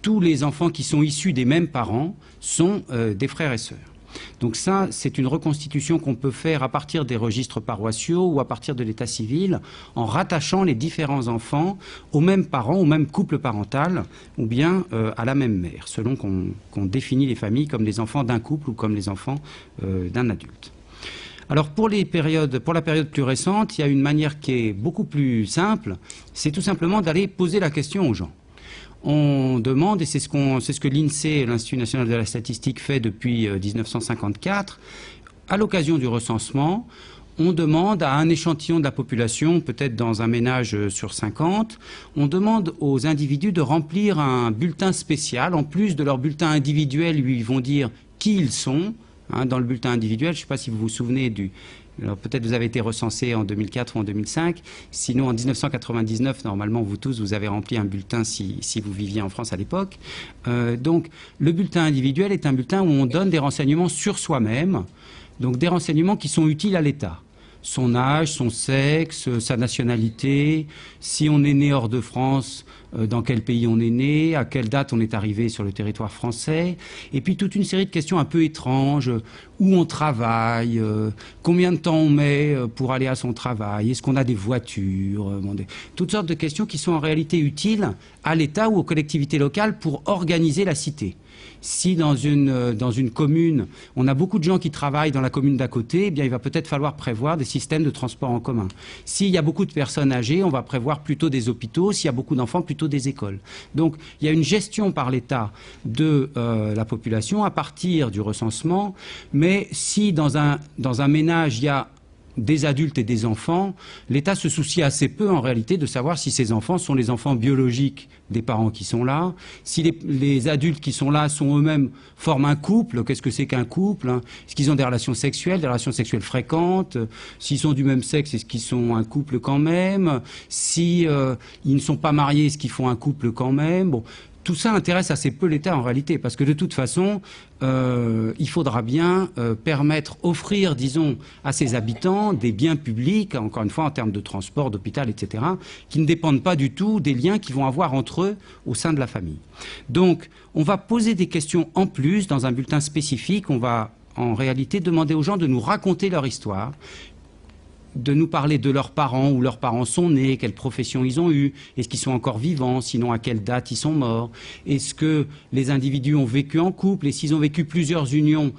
tous les enfants qui sont issus des mêmes parents sont des frères et sœurs. Donc ça, c'est une reconstitution qu'on peut faire à partir des registres paroissiaux ou à partir de l'état civil, en rattachant les différents enfants aux mêmes parents, au même couple parental, ou bien à la même mère, selon qu'on définit les familles comme les enfants d'un couple ou comme les enfants d'un adulte. Alors pour la période plus récente, il y a une manière qui est beaucoup plus simple, c'est tout simplement d'aller poser la question aux gens. on demande, et c'est ce que l'INSEE, l'Institut national de la statistique, fait depuis 1954, à l'occasion du recensement, on demande à un échantillon de la population, peut-être dans un ménage sur 50, on demande aux individus de remplir un bulletin spécial, en plus de leur bulletin individuel où ils vont dire qui ils sont. Hein, dans le bulletin individuel, je ne sais pas si vous vous souvenez du... Alors peut-être vous avez été recensé en 2004 ou en 2005, sinon en 1999, normalement vous tous, vous avez rempli un bulletin si vous viviez en France à l'époque. Donc le bulletin individuel est un bulletin où on donne des renseignements sur soi-même, donc des renseignements qui sont utiles à l'État. Son âge, son sexe, sa nationalité, si on est né hors de France, dans quel pays on est né, à quelle date on est arrivé sur le territoire français, et puis toute une série de questions un peu étranges, où on travaille, combien de temps on met pour aller à son travail, est-ce qu'on a des voitures, toutes sortes de questions qui sont en réalité utiles à l'État ou aux collectivités locales pour organiser la cité. Si dans une commune, on a beaucoup de gens qui travaillent dans la commune d'à côté, eh bien, il va peut-être falloir prévoir des systèmes de transport en commun. S'il y a beaucoup de personnes âgées, on va prévoir plutôt des hôpitaux. S'il y a beaucoup d'enfants, plutôt des écoles. Donc, il y a une gestion par l'État de la population à partir du recensement. Mais si dans un ménage, il y a des adultes et des enfants, l'État se soucie assez peu en réalité de savoir si ces enfants sont les enfants biologiques des parents qui sont là, si les adultes qui sont là sont eux-mêmes forment un couple, qu'est-ce que c'est qu'un couple, hein, est-ce qu'ils ont des relations sexuelles fréquentes, s'ils sont du même sexe, est-ce qu'ils sont un couple quand même, si ils ne sont pas mariés, est-ce qu'ils font un couple quand même, bon. Tout ça intéresse assez peu l'État en réalité, parce que de toute façon, il faudra bien offrir, disons, à ses habitants des biens publics, encore une fois en termes de transport, d'hôpital, etc., qui ne dépendent pas du tout des liens qu'ils vont avoir entre eux au sein de la famille. Donc, on va poser des questions en plus dans un bulletin spécifique, on va en réalité demander aux gens de nous raconter leur histoire, de nous parler de leurs parents, où leurs parents sont nés, quelle profession ils ont eue, est-ce qu'ils sont encore vivants, sinon à quelle date ils sont morts, est-ce que les individus ont vécu en couple, et s'ils ont vécu plusieurs unions,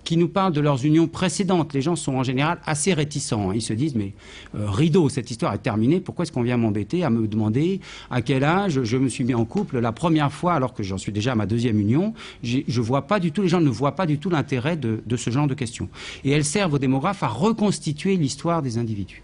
qui nous parlent de leurs unions précédentes. Les gens sont en général assez réticents. Ils se disent, mais rideau, cette histoire est terminée, pourquoi est-ce qu'on vient m'embêter à me demander à quel âge je me suis mis en couple la première fois, alors que j'en suis déjà à ma deuxième union. Je vois pas du tout, les gens ne voient pas du tout l'intérêt de ce genre de questions. Et elles servent aux démographes à reconstituer l'histoire des individus.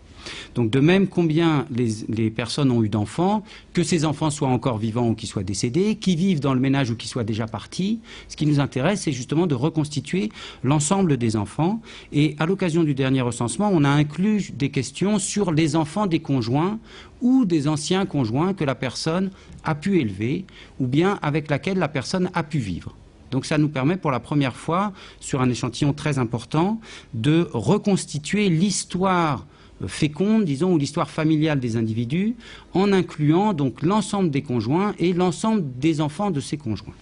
Donc de même combien les personnes ont eu d'enfants, que ces enfants soient encore vivants ou qu'ils soient décédés, qui vivent dans le ménage ou qui soient déjà partis. Ce qui nous intéresse, c'est justement de reconstituer l'ensemble des enfants. Et à l'occasion du dernier recensement, on a inclus des questions sur les enfants des conjoints ou des anciens conjoints que la personne a pu élever ou bien avec laquelle la personne a pu vivre. Donc ça nous permet pour la première fois, sur un échantillon très important, de reconstituer l'histoire féconde, disons, ou l'histoire familiale des individus, en incluant donc l'ensemble des conjoints et l'ensemble des enfants de ces conjoints.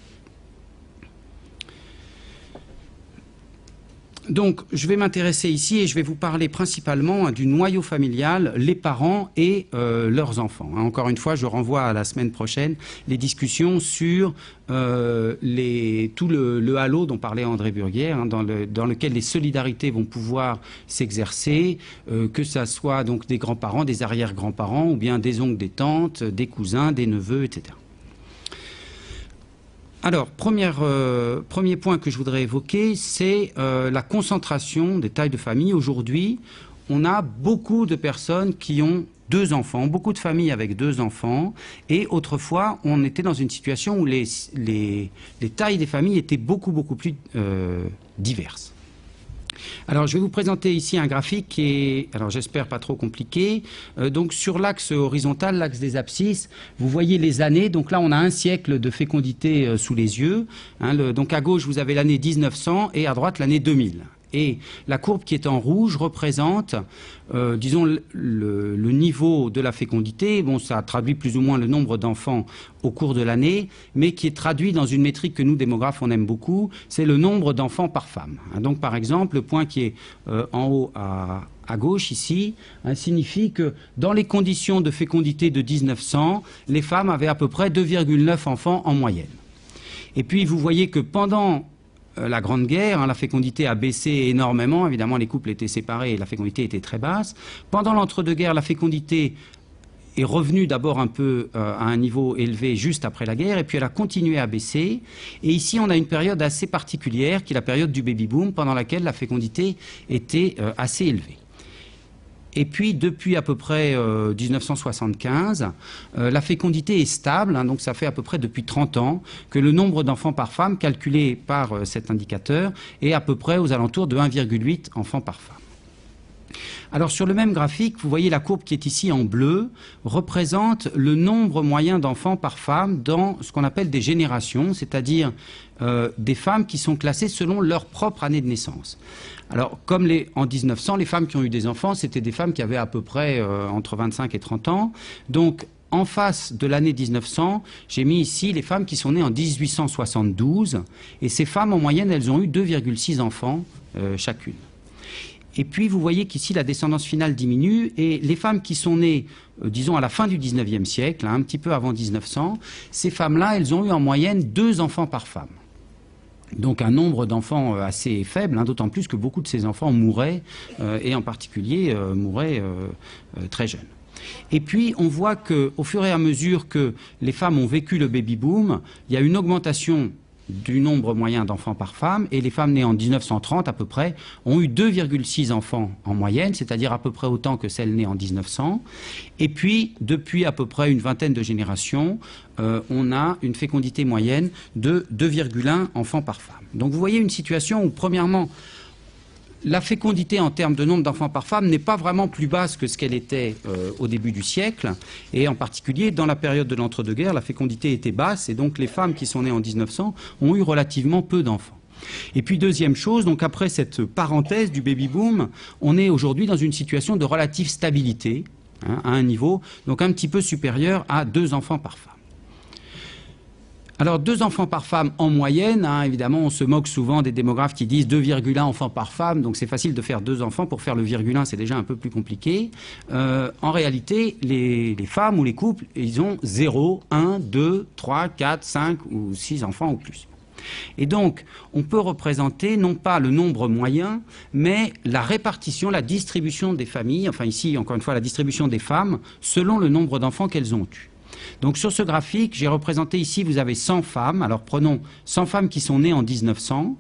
Donc, je vais m'intéresser ici et je vais vous parler principalement du noyau familial, les parents et leurs enfants. Encore une fois, je renvoie à la semaine prochaine les discussions sur tout le halo dont parlait André Burguière, dans lequel les solidarités vont pouvoir s'exercer, que ça soit donc des grands-parents, des arrière-grands-parents, ou bien des oncles, des tantes, des cousins, des neveux, etc. Alors, premier point que je voudrais évoquer, c'est la concentration des tailles de famille. Aujourd'hui, on a beaucoup de personnes qui ont 2 enfants, beaucoup de familles avec 2 enfants, et autrefois, on était dans une situation où les tailles des familles étaient beaucoup plus diverses. Alors, je vais vous présenter ici un graphique qui est, alors j'espère pas trop compliqué. Donc, sur l'axe horizontal, l'axe des abscisses, vous voyez les années. Donc là, on a un siècle de fécondité sous les yeux. Donc à gauche, vous avez l'année 1900 et à droite, l'année 2000. Et la courbe qui est en rouge représente, disons, le niveau de la fécondité. Bon, ça traduit plus ou moins le nombre d'enfants au cours de l'année, mais qui est traduit dans une métrique que nous, démographes, on aime beaucoup, c'est le nombre d'enfants par femme. Donc, par exemple, le point qui est en haut à gauche, ici, signifie que dans les conditions de fécondité de 1900, les femmes avaient à peu près 2,9 enfants en moyenne. Et puis, vous voyez que pendant la Grande Guerre, la fécondité a baissé énormément. Évidemment, les couples étaient séparés et la fécondité était très basse. Pendant l'entre-deux-guerres, la fécondité est revenue d'abord un peu à un niveau élevé juste après la guerre, et puis elle a continué à baisser. Et ici, on a une période assez particulière, qui est la période du baby-boom, pendant laquelle la fécondité était assez élevée. Et puis, depuis à peu près 1975, la fécondité est stable, hein, donc ça fait à peu près depuis 30 ans que le nombre d'enfants par femme, calculé par cet indicateur, est à peu près aux alentours de 1,8 enfants par femme. Alors sur le même graphique, vous voyez la courbe qui est ici en bleu, représente le nombre moyen d'enfants par femme dans ce qu'on appelle des générations, c'est-à-dire des femmes qui sont classées selon leur propre année de naissance. Alors comme en 1900, les femmes qui ont eu des enfants, c'était des femmes qui avaient à peu près entre 25 et 30 ans. Donc en face de l'année 1900, j'ai mis ici les femmes qui sont nées en 1872, et ces femmes en moyenne, elles ont eu 2,6 enfants chacune. Et puis, vous voyez qu'ici, la descendance finale diminue, et les femmes qui sont nées, disons, à la fin du 19e siècle, hein, un petit peu avant 1900, ces femmes-là, elles ont eu en moyenne 2 enfants par femme. Donc un nombre d'enfants assez faible, hein, d'autant plus que beaucoup de ces enfants mouraient, et en particulier mouraient très jeunes. Et puis, on voit qu'au fur et à mesure que les femmes ont vécu le baby-boom, il y a une augmentation du nombre moyen d'enfants par femme, et les femmes nées en 1930 à peu près ont eu 2,6 enfants en moyenne, c'est-à-dire à peu près autant que celles nées en 1900. Et puis, depuis à peu près une vingtaine de générations, on a une fécondité moyenne de 2,1 enfants par femme. Donc vous voyez une situation où, premièrement, la fécondité en termes de nombre d'enfants par femme n'est pas vraiment plus basse que ce qu'elle était au début du siècle. Et en particulier, dans la période de l'entre-deux-guerres, la fécondité était basse. Et donc les femmes qui sont nées en 1900 ont eu relativement peu d'enfants. Et puis deuxième chose, donc après cette parenthèse du baby-boom, on est aujourd'hui dans une situation de relative stabilité, hein, à un niveau donc un petit peu supérieur à 2 enfants par femme. Alors 2 enfants par femme en moyenne, hein, évidemment on se moque souvent des démographes qui disent 2,1 enfants par femme, donc c'est facile de faire 2 enfants, pour faire le virgule 1 c'est déjà un peu plus compliqué. En réalité, les femmes ou les couples, ils ont 0, 1, 2, 3, 4, 5 ou 6 enfants ou plus. Et donc, on peut représenter non pas le nombre moyen, mais la répartition, la distribution des familles, enfin ici encore une fois la distribution des femmes, selon le nombre d'enfants qu'elles ont eus. Donc sur ce graphique, j'ai représenté ici, vous avez 100 femmes. Alors prenons 100 femmes qui sont nées en 1900.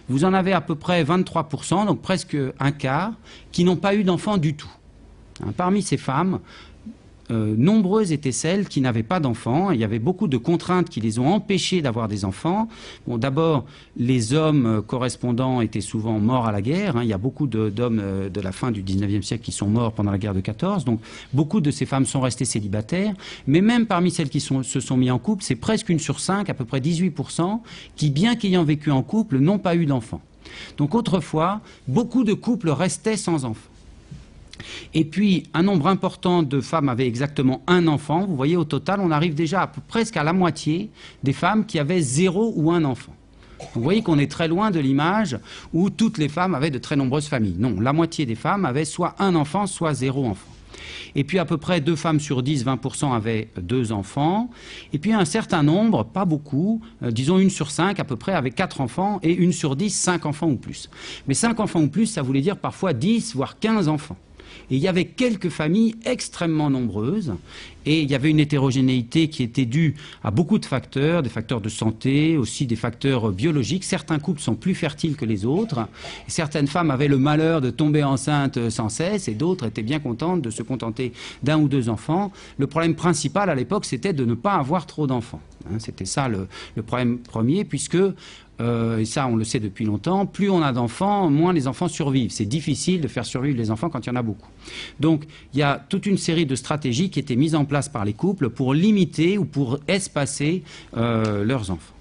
Vous en avez à peu près 23%, donc presque un quart, qui n'ont pas eu d'enfants du tout. Hein, parmi ces femmes, nombreuses étaient celles qui n'avaient pas d'enfants. Il y avait beaucoup de contraintes qui les ont empêchées d'avoir des enfants. Bon, d'abord, les hommes correspondants étaient souvent morts à la guerre. Hein. Il y a beaucoup d'hommes de la fin du 19e siècle qui sont morts pendant la guerre de 14. Donc, beaucoup de ces femmes sont restées célibataires. Mais même parmi celles qui se sont mises en couple, c'est presque 1 sur 5, à peu près 18%, qui, bien qu'ayant vécu en couple, n'ont pas eu d'enfants. Donc, autrefois, beaucoup de couples restaient sans enfants. Et puis, un nombre important de femmes avaient exactement 1 enfant. Vous voyez, au total, on arrive déjà à presque à la moitié des femmes qui avaient 0 ou 1 enfant. Donc, vous voyez qu'on est très loin de l'image où toutes les femmes avaient de très nombreuses familles. Non, la moitié des femmes avaient soit 1 enfant, soit 0 enfant. Et puis, à peu près 2 femmes sur 10, 20% avaient 2 enfants. Et puis, un certain nombre, pas beaucoup, disons 1 sur 5 à peu près, avaient 4 enfants, et 1 sur 10, 5 enfants ou plus. Mais 5 enfants ou plus, ça voulait dire parfois 10, voire 15 enfants. Et il y avait quelques familles extrêmement nombreuses, et il y avait une hétérogénéité qui était due à beaucoup de facteurs, des facteurs de santé, aussi des facteurs biologiques. Certains couples sont plus fertiles que les autres, et certaines femmes avaient le malheur de tomber enceintes sans cesse, et d'autres étaient bien contentes de se contenter d'1 ou 2 enfants. Le problème principal à l'époque, c'était de ne pas avoir trop d'enfants. Hein, c'était ça le problème premier, puisque et ça on le sait depuis longtemps, plus on a d'enfants, moins les enfants survivent. C'est difficile de faire survivre les enfants quand il y en a beaucoup. Donc il y a toute une série de stratégies qui étaient mises en place par les couples pour limiter ou pour espacer leurs enfants.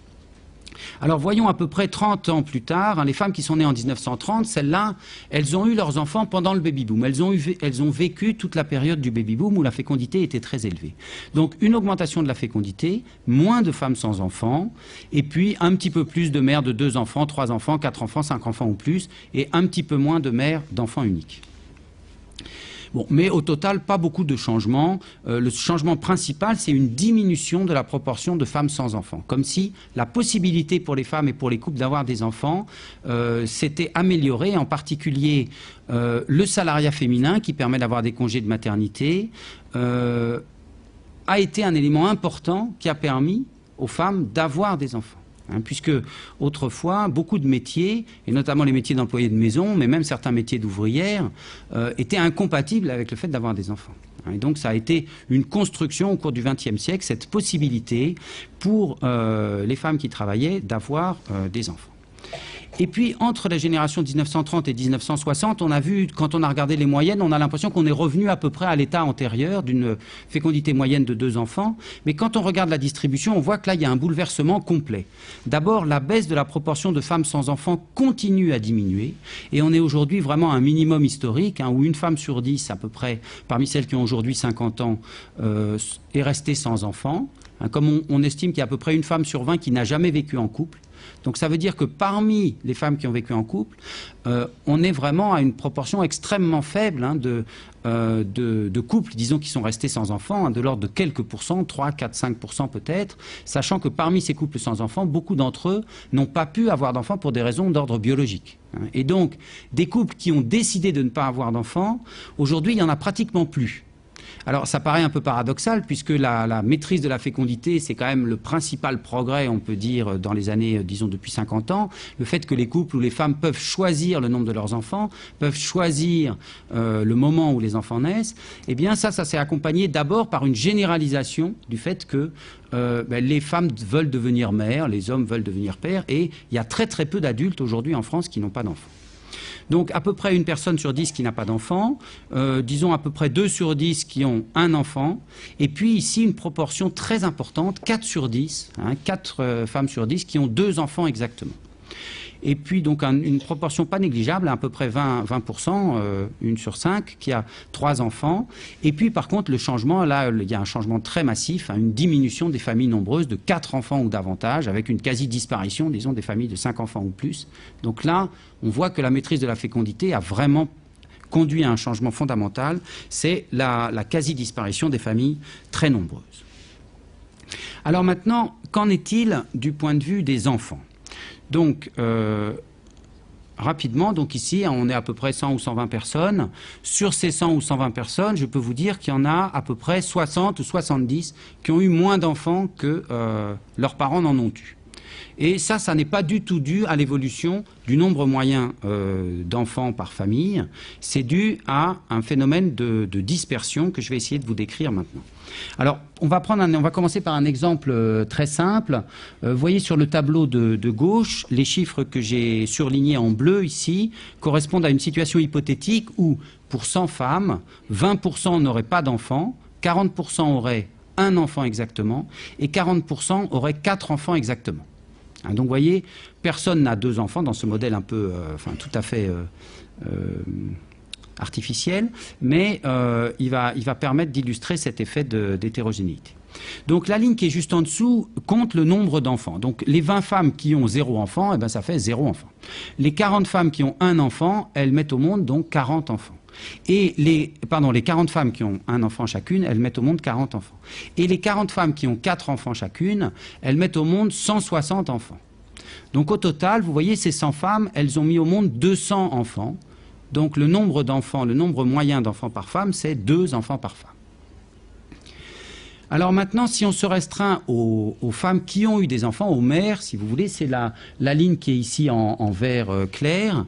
Alors voyons à peu près 30 ans plus tard, hein, les femmes qui sont nées en 1930, celles-là, elles ont eu leurs enfants pendant le baby-boom. Elles ont vécu toute la période du baby-boom où la fécondité était très élevée. Donc une augmentation de la fécondité, moins de femmes sans enfants, et puis un petit peu plus de mères de 2 enfants, 3 enfants, 4 enfants, 5 enfants ou plus, et un petit peu moins de mères d'enfants uniques. Bon, mais au total, pas beaucoup de changements. Le changement principal, c'est une diminution de la proportion de femmes sans enfants. Comme si la possibilité pour les femmes et pour les couples d'avoir des enfants s'était améliorée, en particulier le salariat féminin qui permet d'avoir des congés de maternité, a été un élément important qui a permis aux femmes d'avoir des enfants. Puisque autrefois, beaucoup de métiers, et notamment les métiers d'employés de maison, mais même certains métiers d'ouvrières, étaient incompatibles avec le fait d'avoir des enfants. Et donc ça a été une construction au cours du XXe siècle, cette possibilité pour les femmes qui travaillaient d'avoir des enfants. Et puis, entre la génération 1930 et 1960, on a vu, quand on a regardé les moyennes, on a l'impression qu'on est revenu à peu près à l'état antérieur d'une fécondité moyenne de 2 enfants. Mais quand on regarde la distribution, on voit que là, il y a un bouleversement complet. D'abord, la baisse de la proportion de femmes sans enfants continue à diminuer. Et on est aujourd'hui vraiment à un minimum historique, où une femme sur 10, à peu près, parmi celles qui ont aujourd'hui 50 ans, est restée sans enfants. Comme on estime qu'il y a à peu près une femme sur 20 qui n'a jamais vécu en couple. Donc ça veut dire que parmi les femmes qui ont vécu en couple, on est vraiment à une proportion extrêmement faible de couples, disons, qui sont restés sans enfants, de l'ordre de quelques pourcents, 3, 4, 5% peut-être, sachant que parmi ces couples sans enfants, beaucoup d'entre eux n'ont pas pu avoir d'enfants pour des raisons d'ordre biologique. Et donc, des couples qui ont décidé de ne pas avoir d'enfants, aujourd'hui, il n'y en a pratiquement plus. Alors ça paraît un peu paradoxal puisque la maîtrise de la fécondité, c'est quand même le principal progrès, on peut dire, dans les années, disons, depuis 50 ans. Le fait que les couples ou les femmes peuvent choisir le nombre de leurs enfants, peuvent choisir le moment où les enfants naissent, eh bien ça s'est accompagné d'abord par une généralisation du fait que les femmes veulent devenir mères, les hommes veulent devenir pères, et il y a très très peu d'adultes aujourd'hui en France qui n'ont pas d'enfants. Donc à peu près une personne sur 10 qui n'a pas d'enfant, disons à peu près 2 sur 10 qui ont un enfant, et puis ici une proportion très importante, 4 sur 10, 4 femmes sur 10 qui ont 2 enfants exactement. Et puis donc une proportion pas négligeable, à peu près 20%, 1 sur 5, qui a 3 enfants. Et puis par contre le changement, là il y a un changement très massif, une diminution des familles nombreuses de 4 enfants ou davantage, avec une quasi-disparition, disons, des familles de 5 enfants ou plus. Donc là, on voit que la maîtrise de la fécondité a vraiment conduit à un changement fondamental, c'est la quasi-disparition des familles très nombreuses. Alors maintenant, qu'en est-il du point de vue des enfants ? Donc, rapidement, donc ici, on est à peu près 100 ou 120 personnes. Sur ces 100 ou 120 personnes, je peux vous dire qu'il y en a à peu près 60 ou 70 qui ont eu moins d'enfants que leurs parents n'en ont eu. Et ça n'est pas du tout dû à l'évolution du nombre moyen d'enfants par famille. C'est dû à un phénomène de dispersion que je vais essayer de vous décrire maintenant. Alors, on va commencer par un exemple très simple. Vous voyez sur le tableau de gauche, les chiffres que j'ai surlignés en bleu ici correspondent à une situation hypothétique où, pour 100 femmes, 20% n'auraient pas d'enfants, 40% auraient un enfant exactement, et 40% auraient 4 enfants exactement. Donc, vous voyez, personne n'a 2 enfants dans ce modèle un peu, tout à fait artificiel, mais il va permettre d'illustrer cet effet d'hétérogénéité. Donc la ligne qui est juste en dessous compte le nombre d'enfants. Donc les 20 femmes qui ont 0 enfant, eh ben, ça fait 0 enfant. Les 40 femmes qui ont un enfant, elles mettent au monde donc 40 enfants. Et les 40 femmes qui ont un enfant chacune, elles mettent au monde 40 enfants. Et les 40 femmes qui ont 4 enfants chacune, elles mettent au monde 160 enfants. Donc au total, vous voyez, ces 100 femmes, elles ont mis au monde 200 enfants. Donc le nombre d'enfants, le nombre moyen d'enfants par femme, c'est 2 enfants par femme. Alors maintenant, si on se restreint aux femmes qui ont eu des enfants, aux mères, si vous voulez, c'est la ligne qui est ici en vert clair.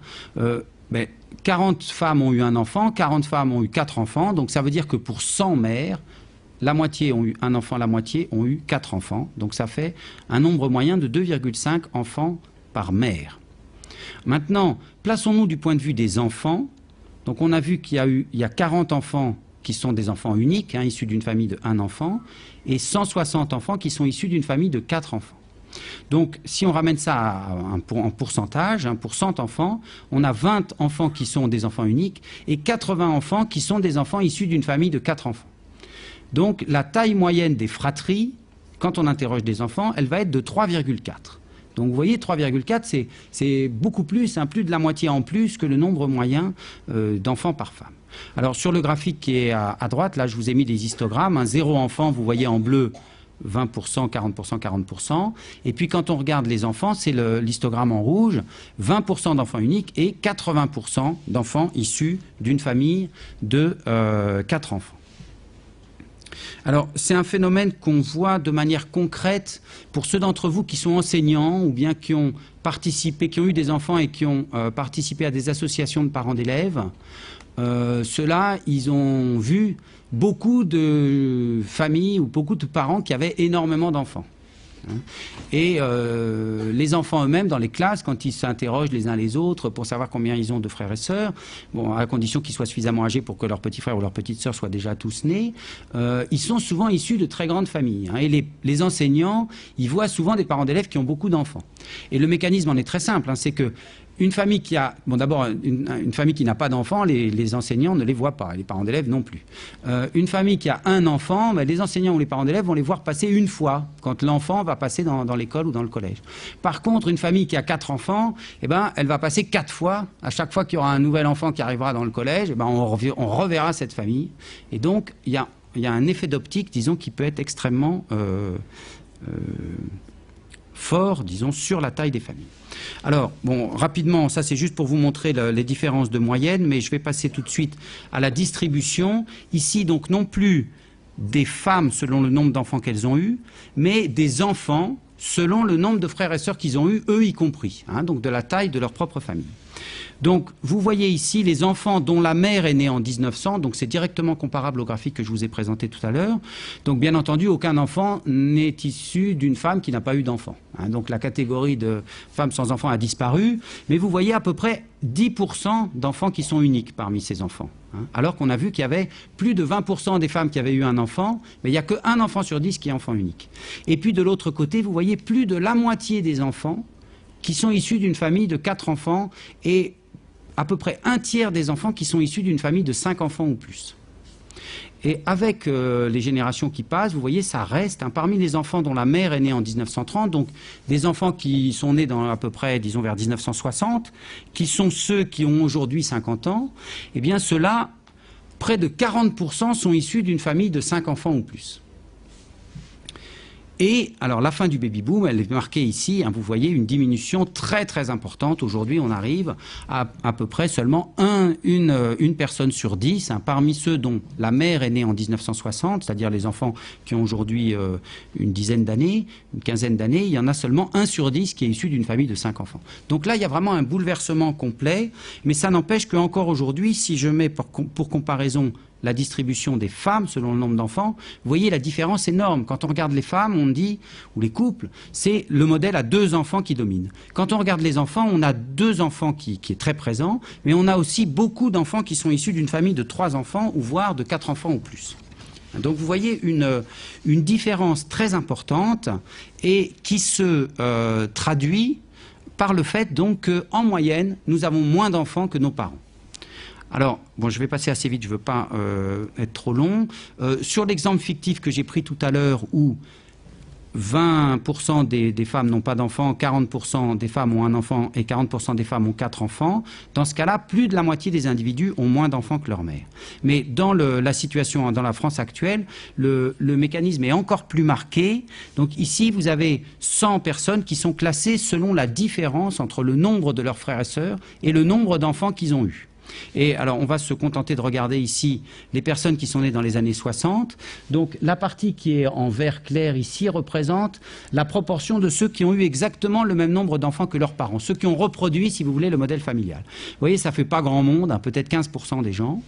40 femmes ont eu un enfant, 40 femmes ont eu 4 enfants, donc ça veut dire que pour 100 mères, la moitié ont eu un enfant, la moitié ont eu 4 enfants. Donc ça fait un nombre moyen de 2,5 enfants par mère. Maintenant, plaçons-nous du point de vue des enfants. Donc on a vu qu'il y a 40 enfants qui sont des enfants uniques, issus d'une famille de 1 enfant, et 160 enfants qui sont issus d'une famille de 4 enfants. Donc, si on ramène ça en pourcentage, pour 100 enfants, on a 20 enfants qui sont des enfants uniques et 80 enfants qui sont des enfants issus d'une famille de 4 enfants. Donc, la taille moyenne des fratries, quand on interroge des enfants, elle va être de 3,4. Donc, vous voyez, 3,4, c'est beaucoup plus, plus de la moitié en plus que le nombre moyen d'enfants par femme. Alors, sur le graphique qui est à droite, là, je vous ai mis des histogrammes. 0 enfant, vous voyez en bleu, 20%, 40%, 40%. Et puis quand on regarde les enfants, c'est l'histogramme en rouge, 20% d'enfants uniques et 80% d'enfants issus d'une famille de 4 enfants. Alors, c'est un phénomène qu'on voit de manière concrète pour ceux d'entre vous qui sont enseignants ou bien qui ont participé, qui ont eu des enfants et qui ont participé à des associations de parents d'élèves. Ceux-là, ils ont vu beaucoup de familles ou beaucoup de parents qui avaient énormément d'enfants. Et les enfants eux-mêmes dans les classes, quand ils s'interrogent les uns les autres pour savoir combien ils ont de frères et sœurs, bon, à condition qu'ils soient suffisamment âgés pour que leurs petits frères ou leurs petites sœurs soient déjà tous nés, ils sont souvent issus de très grandes familles. Et les enseignants, ils voient souvent des parents d'élèves qui ont beaucoup d'enfants. Et le mécanisme en est très simple, c'est que une famille qui a, bon d'abord, une famille qui n'a pas d'enfants, les enseignants ne les voient pas, et les parents d'élèves non plus. Une famille qui a un enfant, les enseignants ou les parents d'élèves vont les voir passer une fois, quand l'enfant va passer dans l'école ou dans le collège. Par contre, une famille qui a 4 enfants, elle va passer 4 fois. À chaque fois qu'il y aura un nouvel enfant qui arrivera dans le collège, on reverra cette famille. Et donc, il y a un effet d'optique, disons, qui peut être extrêmement fort, disons, sur la taille des familles. Alors, bon, rapidement, ça c'est juste pour vous montrer les différences de moyenne, mais je vais passer tout de suite à la distribution. Ici, donc, non plus des femmes selon le nombre d'enfants qu'elles ont eus, mais des enfants selon le nombre de frères et sœurs qu'ils ont eus, eux y compris, donc de la taille de leur propre famille. Donc, vous voyez ici les enfants dont la mère est née en 1900, donc c'est directement comparable au graphique que je vous ai présenté tout à l'heure. Donc, bien entendu, aucun enfant n'est issu d'une femme qui n'a pas eu d'enfant. Donc, la catégorie de femmes sans enfants a disparu, mais vous voyez à peu près 10% d'enfants qui sont uniques parmi ces enfants. Alors qu'on a vu qu'il y avait plus de 20% des femmes qui avaient eu un enfant, mais il n'y a qu'un enfant sur 10 qui est enfant unique. Et puis, de l'autre côté, vous voyez plus de la moitié des enfants qui sont issus d'une famille de 4 enfants et à peu près un tiers des enfants qui sont issus d'une famille de 5 enfants ou plus. Et avec les générations qui passent, vous voyez, ça reste parmi les enfants dont la mère est née en 1930, donc des enfants qui sont nés dans à peu près, disons, vers 1960, qui sont ceux qui ont aujourd'hui 50 ans, eh bien ceux-là, près de 40% sont issus d'une famille de 5 enfants ou plus. Et alors la fin du baby-boom, elle est marquée ici, vous voyez une diminution très très importante. Aujourd'hui, on arrive à peu près seulement une personne sur 10, parmi ceux dont la mère est née en 1960, c'est-à-dire les enfants qui ont aujourd'hui une dizaine d'années, une quinzaine d'années, il y en a seulement 1 sur 10 qui est issu d'une famille de 5 enfants. Donc là, il y a vraiment un bouleversement complet, mais ça n'empêche qu'encore aujourd'hui, si je mets pour comparaison la distribution des femmes selon le nombre d'enfants, vous voyez la différence énorme. Quand on regarde les femmes, on dit, ou les couples, c'est le modèle à 2 enfants qui domine. Quand on regarde les enfants, on a 2 enfants qui est très présent, mais on a aussi beaucoup d'enfants qui sont issus d'une famille de 3 enfants, ou voire de 4 enfants ou plus. Donc vous voyez une différence très importante et qui se traduit par le fait donc qu'en moyenne, nous avons moins d'enfants que nos parents. Alors, bon, je vais passer assez vite, je ne veux pas être trop long. Sur l'exemple fictif que j'ai pris tout à l'heure, où 20% des femmes n'ont pas d'enfants, 40% des femmes ont un enfant et 40% des femmes ont 4 enfants, dans ce cas-là, plus de la moitié des individus ont moins d'enfants que leur mère. Mais dans la situation, dans la France actuelle, le mécanisme est encore plus marqué. Donc ici, vous avez 100 personnes qui sont classées selon la différence entre le nombre de leurs frères et sœurs et le nombre d'enfants qu'ils ont eus. Et alors, on va se contenter de regarder ici les personnes qui sont nées dans les années 60. Donc, la partie qui est en vert clair ici représente la proportion de ceux qui ont eu exactement le même nombre d'enfants que leurs parents. Ceux qui ont reproduit, si vous voulez, le modèle familial. Vous voyez, ça fait pas grand monde, peut-être 15% des gens.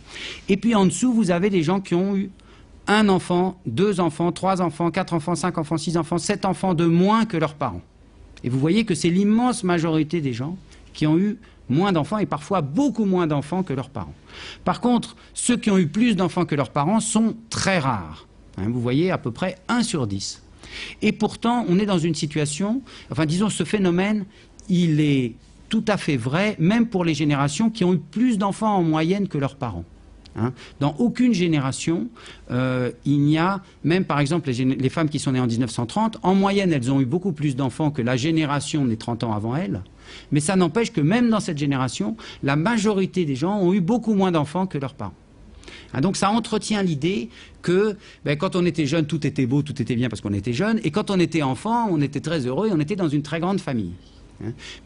Et puis, en dessous, vous avez des gens qui ont eu 1 enfant, 2 enfants, 3 enfants, 4 enfants, 5 enfants, 6 enfants, 7 enfants de moins que leurs parents. Et vous voyez que c'est l'immense majorité des gens qui ont eu moins d'enfants et parfois beaucoup moins d'enfants que leurs parents. Par contre, ceux qui ont eu plus d'enfants que leurs parents sont très rares. Vous voyez à peu près 1 sur 10. Et pourtant, on est dans une situation, disons, ce phénomène, il est tout à fait vrai, même pour les générations qui ont eu plus d'enfants en moyenne que leurs parents. Dans aucune génération, il n'y a, même par exemple les femmes qui sont nées en 1930, en moyenne elles ont eu beaucoup plus d'enfants que la génération des 30 ans avant elles, mais ça n'empêche que même dans cette génération, la majorité des gens ont eu beaucoup moins d'enfants que leurs parents. Donc ça entretient l'idée que quand on était jeune, tout était beau, tout était bien parce qu'on était jeune, et quand on était enfant, on était très heureux et on était dans une très grande famille.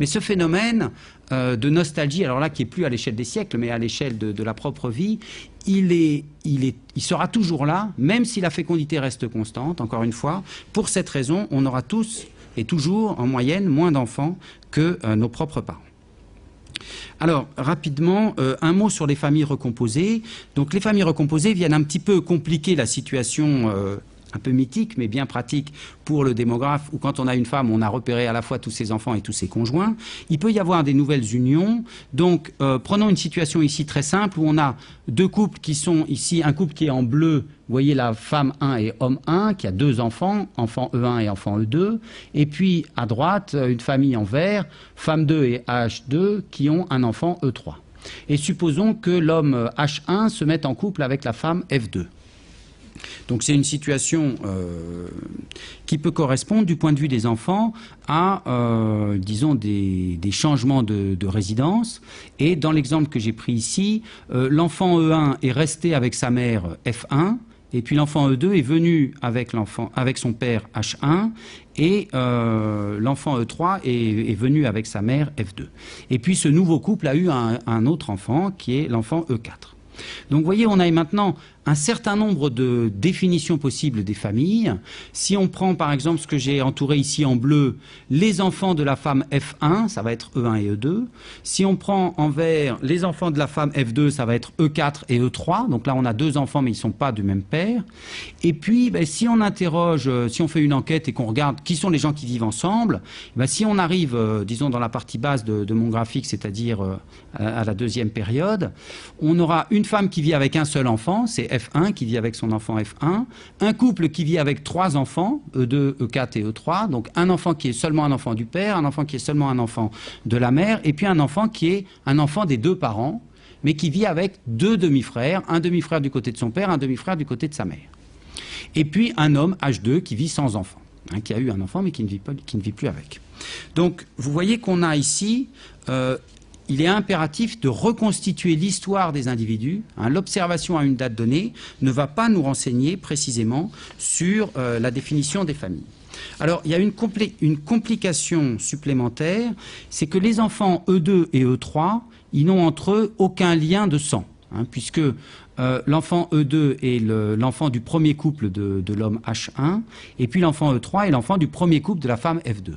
Mais ce phénomène de nostalgie, alors là qui est plus à l'échelle des siècles, mais à l'échelle de la propre vie, il sera toujours là, même si la fécondité reste constante, encore une fois. Pour cette raison, on aura tous et toujours, en moyenne, moins d'enfants que nos propres parents. Alors, rapidement, un mot sur les familles recomposées. Donc, les familles recomposées viennent un petit peu compliquer la situation un peu mythique, mais bien pratique pour le démographe, où quand on a une femme, on a repéré à la fois tous ses enfants et tous ses conjoints. Il peut y avoir des nouvelles unions. Donc, prenons une situation ici très simple, où on a deux couples qui sont ici, un couple qui est en bleu, vous voyez la femme 1 et homme 1, qui a deux enfants, enfant E1 et enfant E2. Et puis, à droite, une famille en vert, femme 2 et H2, qui ont un enfant E3. Et supposons que l'homme H1 se mette en couple avec la femme F2. Donc c'est une situation qui peut correspondre du point de vue des enfants à, disons, des changements de résidence. Et dans l'exemple que j'ai pris ici, l'enfant E1 est resté avec sa mère F1, et puis l'enfant E2 est venu avec son père H1, et l'enfant E3 est venu avec sa mère F2. Et puis ce nouveau couple a eu un autre enfant qui est l'enfant E4. Donc vous voyez, on a maintenant un certain nombre de définitions possibles des familles. Si on prend par exemple ce que j'ai entouré ici en bleu, les enfants de la femme F1, ça va être E1 et E2. Si on prend en vert les enfants de la femme F2, ça va être E4 et E3. Donc là, on a deux enfants, mais ils ne sont pas du même père. Et puis, si on interroge, si on fait une enquête et qu'on regarde qui sont les gens qui vivent ensemble, si on arrive, disons, dans la partie basse de mon graphique, c'est-à-dire à la deuxième période, on aura une femme qui vit avec un seul enfant, c'est F1 qui vit avec son enfant F1, un couple qui vit avec trois enfants, E2, E4 et E3, donc un enfant qui est seulement un enfant du père, un enfant qui est seulement un enfant de la mère, et puis un enfant qui est un enfant des deux parents, mais qui vit avec deux demi-frères, un demi-frère du côté de son père, un demi-frère du côté de sa mère. Et puis un homme H2 qui vit sans enfant, qui a eu un enfant mais qui ne vit plus avec. Donc vous voyez qu'on a ici... il est impératif de reconstituer l'histoire des individus. L'observation à une date donnée ne va pas nous renseigner précisément sur la définition des familles. Alors, il y a une complication supplémentaire, c'est que les enfants E2 et E3, ils n'ont entre eux aucun lien de sang, puisque l'enfant E2 est l'enfant du premier couple de l'homme H1, et puis l'enfant E3 est l'enfant du premier couple de la femme F2.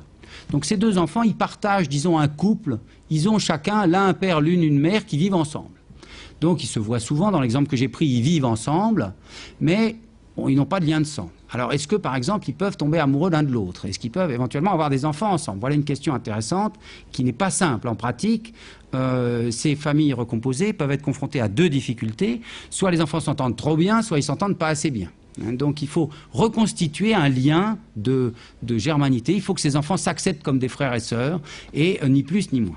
Donc ces deux enfants, ils partagent, disons, un couple. Ils ont chacun, l'un un père, l'une une mère, qui vivent ensemble. Donc ils se voient souvent, dans l'exemple que j'ai pris, ils vivent ensemble, mais bon, ils n'ont pas de lien de sang. Alors est-ce que, par exemple, ils peuvent tomber amoureux l'un de l'autre? Est-ce qu'ils peuvent éventuellement avoir des enfants ensemble? Voilà une question intéressante qui n'est pas simple en pratique. Ces familles recomposées peuvent être confrontées à deux difficultés. Soit les enfants s'entendent trop bien, soit ils s'entendent pas assez bien. Donc il faut reconstituer un lien de germanité. Il faut que ces enfants s'acceptent comme des frères et sœurs, et ni plus ni moins.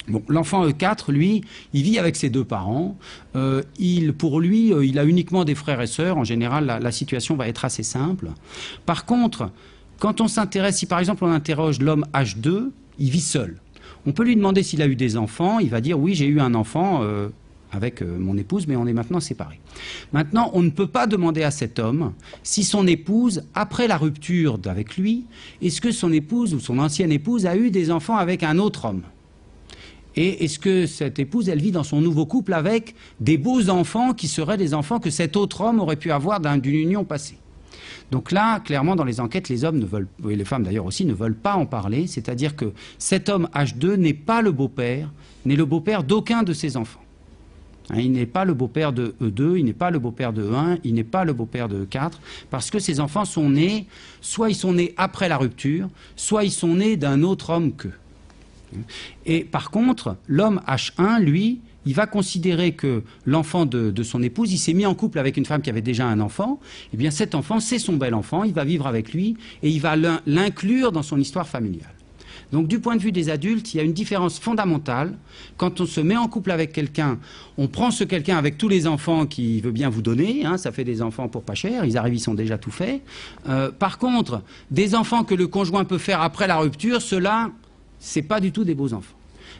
Bon, l'enfant E4, lui, il vit avec ses deux parents. Pour lui, il a uniquement des frères et sœurs. En général, la situation va être assez simple. Par contre, quand on s'intéresse, si par exemple on interroge l'homme H2, il vit seul. On peut lui demander s'il a eu des enfants. Il va dire oui, j'ai eu un enfant avec mon épouse, mais on est maintenant séparés. Maintenant, on ne peut pas demander à cet homme si son épouse, après la rupture avec lui, est-ce que son épouse ou son ancienne épouse a eu des enfants avec un autre homme? Et est-ce que cette épouse, elle vit dans son nouveau couple avec des beaux enfants qui seraient des enfants que cet autre homme aurait pu avoir d'une union passée? Donc là, clairement, dans les enquêtes, les hommes ne veulent, et les femmes d'ailleurs aussi, ne veulent pas en parler. C'est-à-dire que cet homme H2 n'est pas le beau-père, n'est le beau-père d'aucun de ses enfants. Il n'est pas le beau-père de E2, il n'est pas le beau-père de E1, il n'est pas le beau-père de E4, parce que ces enfants sont nés, soit ils sont nés après la rupture, soit ils sont nés d'un autre homme qu'eux. Et par contre, l'homme H1, lui, il va considérer que l'enfant de son épouse, il s'est mis en couple avec une femme qui avait déjà un enfant, et bien cet enfant, c'est son bel enfant, il va vivre avec lui, et il va l'inclure dans son histoire familiale. Donc du point de vue des adultes, il y a une différence fondamentale. Quand on se met en couple avec quelqu'un, on prend ce quelqu'un avec tous les enfants qu'il veut bien vous donner, ça fait des enfants pour pas cher, ils arrivent, ils sont déjà tout faits. Par contre, des enfants que le conjoint peut faire après la rupture, ceux-là, c'est pas du tout des beaux enfants.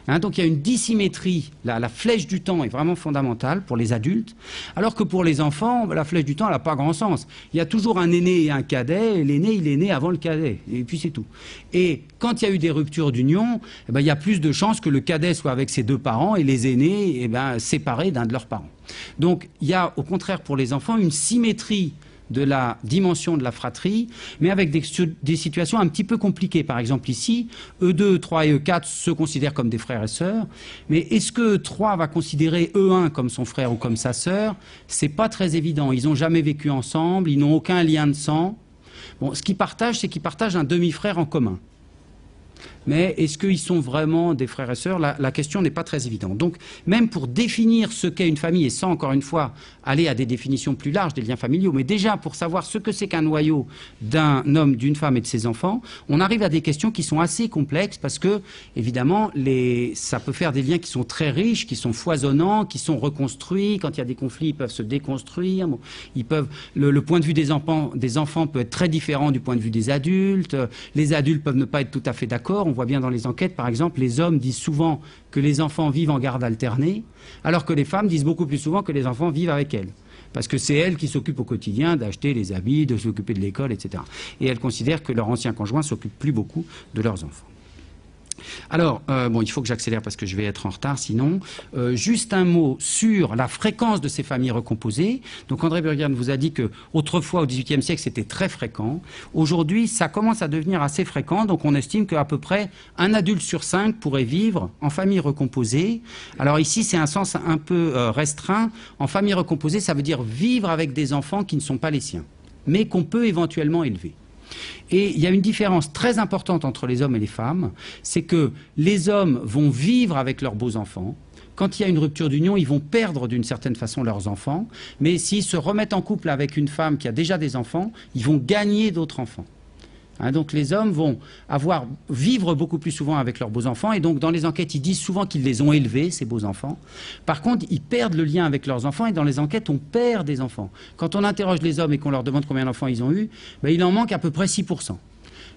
Hein, donc il y a une dissymétrie, la flèche du temps est vraiment fondamentale pour les adultes, alors que pour les enfants, la flèche du temps, elle n'a pas grand sens. Il y a toujours un aîné et un cadet, et l'aîné, il est né avant le cadet, et puis c'est tout. Et quand il y a eu des ruptures d'union, eh ben, il y a plus de chances que le cadet soit avec ses deux parents et les aînés eh ben, séparés d'un de leurs parents. Donc il y a au contraire pour les enfants une symétrie de la dimension de la fratrie, mais avec des situations un petit peu compliquées. Par exemple ici, E2, E3 et E4 se considèrent comme des frères et sœurs, mais est-ce que E3 va considérer E1 comme son frère ou comme sa sœur? C'est pas très évident. Ils n'ont jamais vécu ensemble, ils n'ont aucun lien de sang. Bon, ce qu'ils partagent, c'est qu'ils partagent un demi-frère en commun. Mais est-ce qu'ils sont vraiment des frères et sœurs? La question n'est pas très évidente. Donc, même pour définir ce qu'est une famille, et sans, encore une fois, aller à des définitions plus larges des liens familiaux, mais déjà pour savoir ce que c'est qu'un noyau d'un homme, d'une femme et de ses enfants, on arrive à des questions qui sont assez complexes parce que, évidemment, ça peut faire des liens qui sont très riches, qui sont foisonnants, qui sont reconstruits. Quand il y a des conflits, ils peuvent se déconstruire. Bon, le point de vue des enfants peut être très différent du point de vue des adultes. Les adultes peuvent ne pas être tout à fait d'accord. On voit bien dans les enquêtes, par exemple, les hommes disent souvent que les enfants vivent en garde alternée, alors que les femmes disent beaucoup plus souvent que les enfants vivent avec elles. Parce que c'est elles qui s'occupent au quotidien d'acheter les habits, de s'occuper de l'école, etc. Et elles considèrent que leur ancien conjoint s'occupe plus beaucoup de leurs enfants. Alors, bon, il faut que j'accélère parce que je vais être en retard sinon. Juste un mot sur la fréquence de ces familles recomposées. Donc André Burgian vous a dit qu'autrefois, au XVIIIe siècle, c'était très fréquent. Aujourd'hui, ça commence à devenir assez fréquent. Donc on estime qu'à peu près un adulte sur 5 pourrait vivre en famille recomposée. Alors ici, c'est un sens un peu restreint. En famille recomposée, ça veut dire vivre avec des enfants qui ne sont pas les siens, mais qu'on peut éventuellement élever. Et il y a une différence très importante entre les hommes et les femmes, c'est que les hommes vont vivre avec leurs beaux-enfants. Quand il y a une rupture d'union, ils vont perdre d'une certaine façon leurs enfants, mais s'ils se remettent en couple avec une femme qui a déjà des enfants, ils vont gagner d'autres enfants. Hein, donc les hommes vont vivre beaucoup plus souvent avec leurs beaux-enfants, et donc dans les enquêtes, ils disent souvent qu'ils les ont élevés, ces beaux-enfants. Par contre, ils perdent le lien avec leurs enfants, et dans les enquêtes, on perd des enfants. Quand on interroge les hommes et qu'on leur demande combien d'enfants ils ont eu, ben, il en manque à peu près 6%.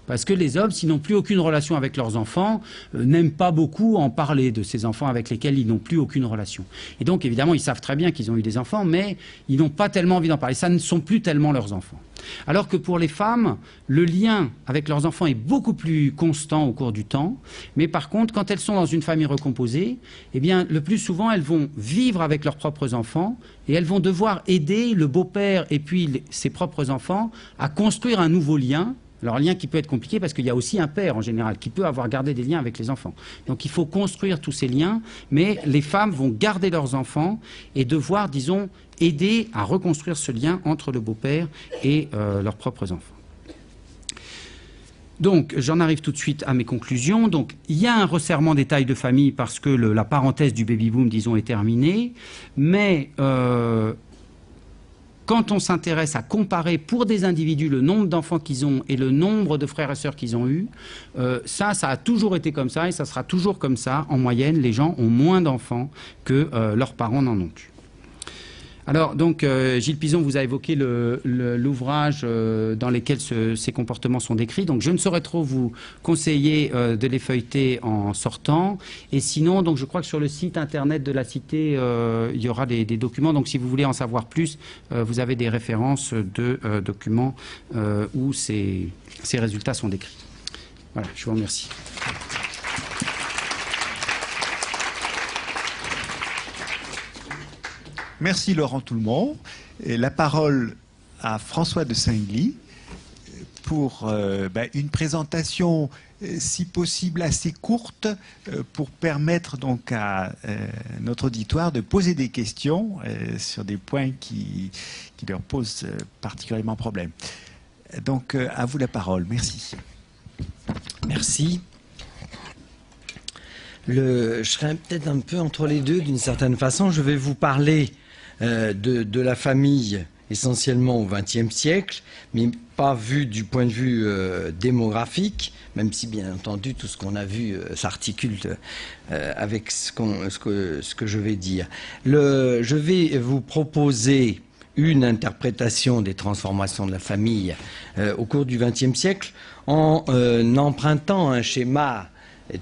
Parce que les hommes, s'ils n'ont plus aucune relation avec leurs enfants, n'aiment pas beaucoup en parler de ces enfants avec lesquels ils n'ont plus aucune relation. Et donc, évidemment, ils savent très bien qu'ils ont eu des enfants, mais ils n'ont pas tellement envie d'en parler. Ça ne sont plus tellement leurs enfants. Alors que pour les femmes, le lien avec leurs enfants est beaucoup plus constant au cours du temps. Mais par contre, quand elles sont dans une famille recomposée, eh bien, le plus souvent, elles vont vivre avec leurs propres enfants et elles vont devoir aider le beau-père et puis ses propres enfants à construire un nouveau lien. Alors, un lien qui peut être compliqué parce qu'il y a aussi un père, en général, qui peut avoir gardé des liens avec les enfants. Donc, il faut construire tous ces liens, mais les femmes vont garder leurs enfants et devoir, disons, aider à reconstruire ce lien entre le beau-père et leurs propres enfants. Donc, j'en arrive tout de suite à mes conclusions. Donc, il y a un resserrement des tailles de famille parce que la parenthèse du baby-boom, disons, est terminée, mais quand on s'intéresse à comparer pour des individus le nombre d'enfants qu'ils ont et le nombre de frères et sœurs qu'ils ont eus, ça a toujours été comme ça et ça sera toujours comme ça. En moyenne, les gens ont moins d'enfants que leurs parents n'en ont eu. Alors, donc, Gilles Pison vous a évoqué l'ouvrage dans lequel ces comportements sont décrits. Donc, je ne saurais trop vous conseiller de les feuilleter en sortant. Et sinon, donc, je crois que sur le site internet de la Cité, il y aura des documents. Donc, si vous voulez en savoir plus, vous avez des références de documents où ces résultats sont décrits. Voilà, je vous remercie. Merci Laurent Toulmont. Et la parole à François de Singly pour une présentation, si possible, assez courte pour permettre donc à notre auditoire de poser des questions sur des points qui leur posent particulièrement problème. Donc, à vous la parole. Merci. Merci. Je serai peut-être un peu entre les deux d'une certaine façon. Je vais vous parler de la famille essentiellement au XXe siècle, mais pas vu du point de vue démographique, même si bien entendu tout ce qu'on a vu s'articule avec ce que je vais dire. Je vais vous proposer une interprétation des transformations de la famille au cours du XXe siècle en empruntant un schéma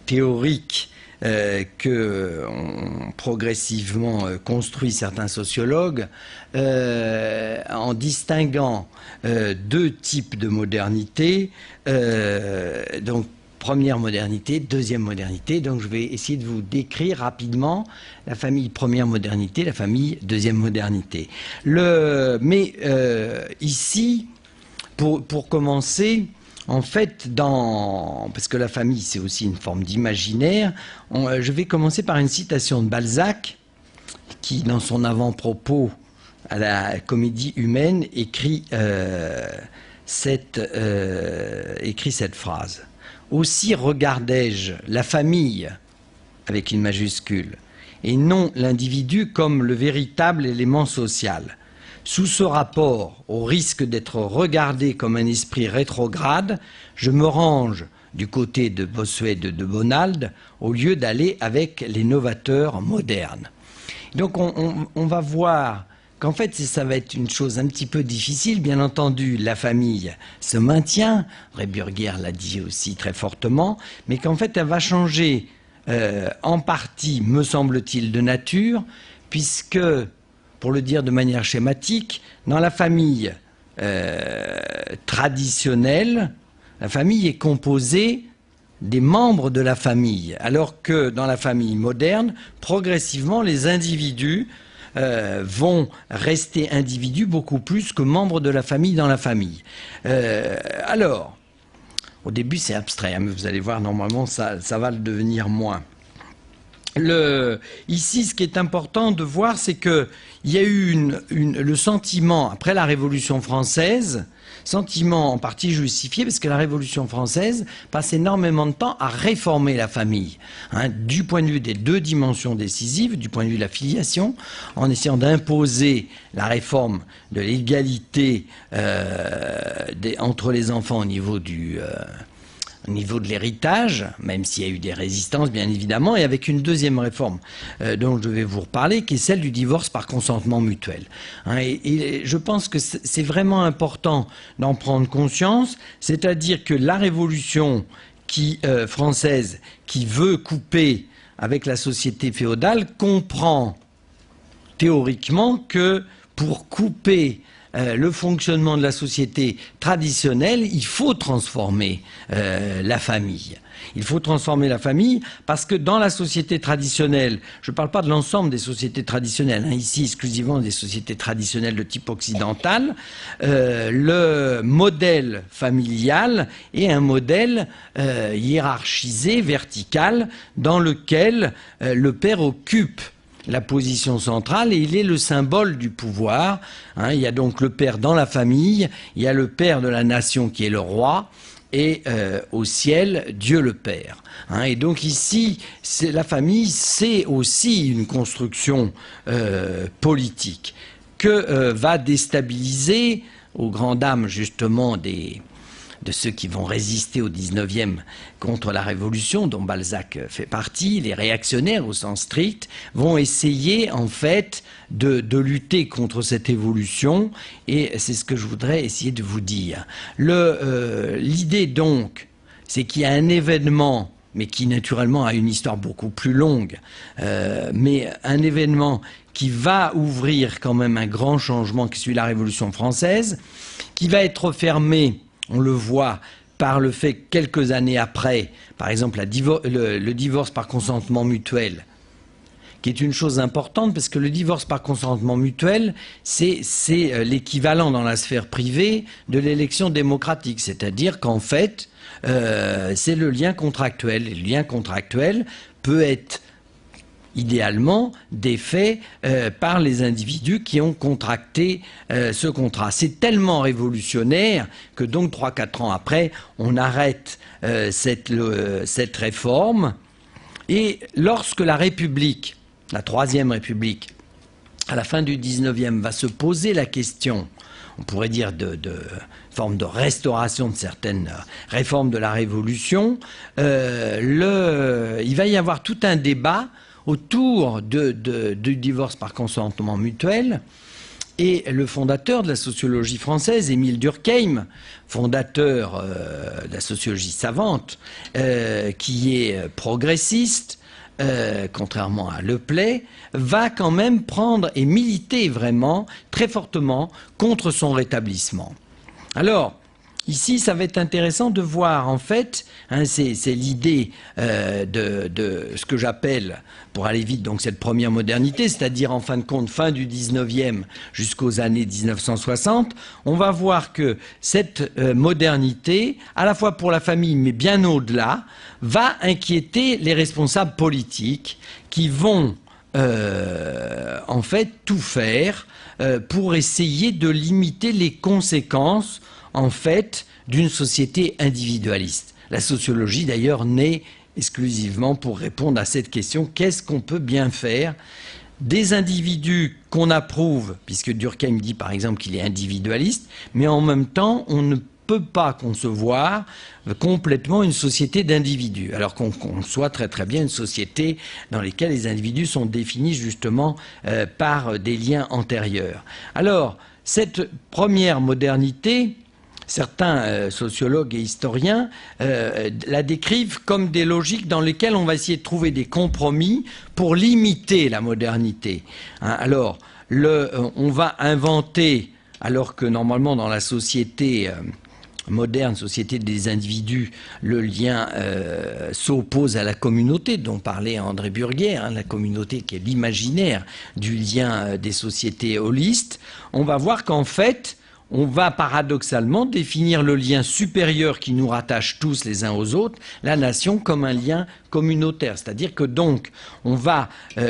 théorique que ont progressivement construit certains sociologues en distinguant deux types de modernité, donc première modernité, deuxième modernité. Donc je vais essayer de vous décrire rapidement la famille première modernité, la famille deuxième modernité. Ici, pour commencer, en fait, parce que la famille, c'est aussi une forme d'imaginaire, je vais commencer par une citation de Balzac, qui, dans son avant-propos à la Comédie humaine, écrit cette phrase. « Aussi regardais-je la famille, avec une majuscule, et non l'individu comme le véritable élément social. Sous ce rapport, au risque d'être regardé comme un esprit rétrograde, je me range du côté de Bossuet et de Bonald, au lieu d'aller avec les novateurs modernes. » Donc on va voir qu'en fait ça va être une chose un petit peu difficile. Bien entendu, la famille se maintient, Rehburger l'a dit aussi très fortement, mais qu'en fait elle va changer en partie, me semble-t-il, de nature, puisque, pour le dire de manière schématique, dans la famille traditionnelle, la famille est composée des membres de la famille, alors que dans la famille moderne, progressivement, les individus vont rester individus beaucoup plus que membres de la famille dans la famille. Alors, au début, c'est abstrait, hein, mais vous allez voir, normalement, ça va le devenir moins. Ici, ce qui est important de voir, c'est qu'il y a eu le sentiment, après la Révolution française, sentiment en partie justifié, parce que la Révolution française passe énormément de temps à réformer la famille, hein, du point de vue des deux dimensions décisives, du point de vue de la filiation, en essayant d'imposer la réforme de l'égalité entre les enfants au niveau de l'héritage, même s'il y a eu des résistances, bien évidemment, et avec une deuxième réforme dont je vais vous reparler, qui est celle du divorce par consentement mutuel. Hein, et je pense que c'est vraiment important d'en prendre conscience, c'est-à-dire que la Révolution française qui veut couper avec la société féodale comprend théoriquement que pour couper le fonctionnement de la société traditionnelle, il faut transformer la famille. Il faut transformer la famille parce que dans la société traditionnelle, je ne parle pas de l'ensemble des sociétés traditionnelles, hein, ici exclusivement des sociétés traditionnelles de type occidental, le modèle familial est un modèle hiérarchisé, vertical, dans lequel le père occupe la position centrale et il est le symbole du pouvoir. Hein, il y a donc le père dans la famille, il y a le père de la nation qui est le roi, et au ciel, Dieu le Père. Hein, et donc ici, la famille, c'est aussi une construction politique que va déstabiliser, aux grandes dames justement de ceux qui vont résister au 19e contre la Révolution, dont Balzac fait partie, les réactionnaires au sens strict, vont essayer en fait de lutter contre cette évolution, et c'est ce que je voudrais essayer de vous dire. L'idée donc, c'est qu'il y a un événement, mais qui naturellement a une histoire beaucoup plus longue, mais un événement qui va ouvrir quand même un grand changement qui suit la Révolution française, qui va être fermé, on le voit par le fait que quelques années après, par exemple le divorce par consentement mutuel, qui est une chose importante parce que le divorce par consentement mutuel, c'est l'équivalent dans la sphère privée de l'élection démocratique, c'est-à-dire qu'en fait, c'est le lien contractuel. Et le lien contractuel peut être idéalement défait par les individus qui ont contracté ce contrat. C'est tellement révolutionnaire que donc 3-4 ans après, on arrête cette réforme. Et lorsque la République, la Troisième République, à la fin du 19e, va se poser la question, on pourrait dire de forme de restauration de certaines réformes de la Révolution, il va y avoir tout un débat autour du divorce par consentement mutuel, et le fondateur de la sociologie française, Émile Durkheim, fondateur de la sociologie savante, qui est progressiste, contrairement à Le Play, va quand même prendre et militer vraiment très fortement contre son rétablissement. Alors, ici, ça va être intéressant de voir, en fait, hein, c'est l'idée de ce que j'appelle, pour aller vite, donc cette première modernité, c'est-à-dire en fin de compte, fin du 19e jusqu'aux années 1960, on va voir que cette modernité, à la fois pour la famille, mais bien au-delà, va inquiéter les responsables politiques qui vont, en fait, tout faire pour essayer de limiter les conséquences en fait, d'une société individualiste. La sociologie, d'ailleurs, naît exclusivement pour répondre à cette question. Qu'est-ce qu'on peut bien faire des individus qu'on approuve, puisque Durkheim dit, par exemple, qu'il est individualiste, mais en même temps, on ne peut pas concevoir complètement une société d'individus, alors qu'on conçoit très très bien une société dans laquelle les individus sont définis justement par des liens antérieurs. Alors, cette première modernité, certains sociologues et historiens la décrivent comme des logiques dans lesquelles on va essayer de trouver des compromis pour limiter la modernité. Hein, alors, on va inventer, alors que normalement dans la société moderne, société des individus, le lien s'oppose à la communauté dont parlait André Burguière, hein, la communauté qui est l'imaginaire du lien des sociétés holistes, on va voir qu'en fait, on va paradoxalement définir le lien supérieur qui nous rattache tous les uns aux autres, la nation, comme un lien communautaire. C'est-à-dire que donc, on va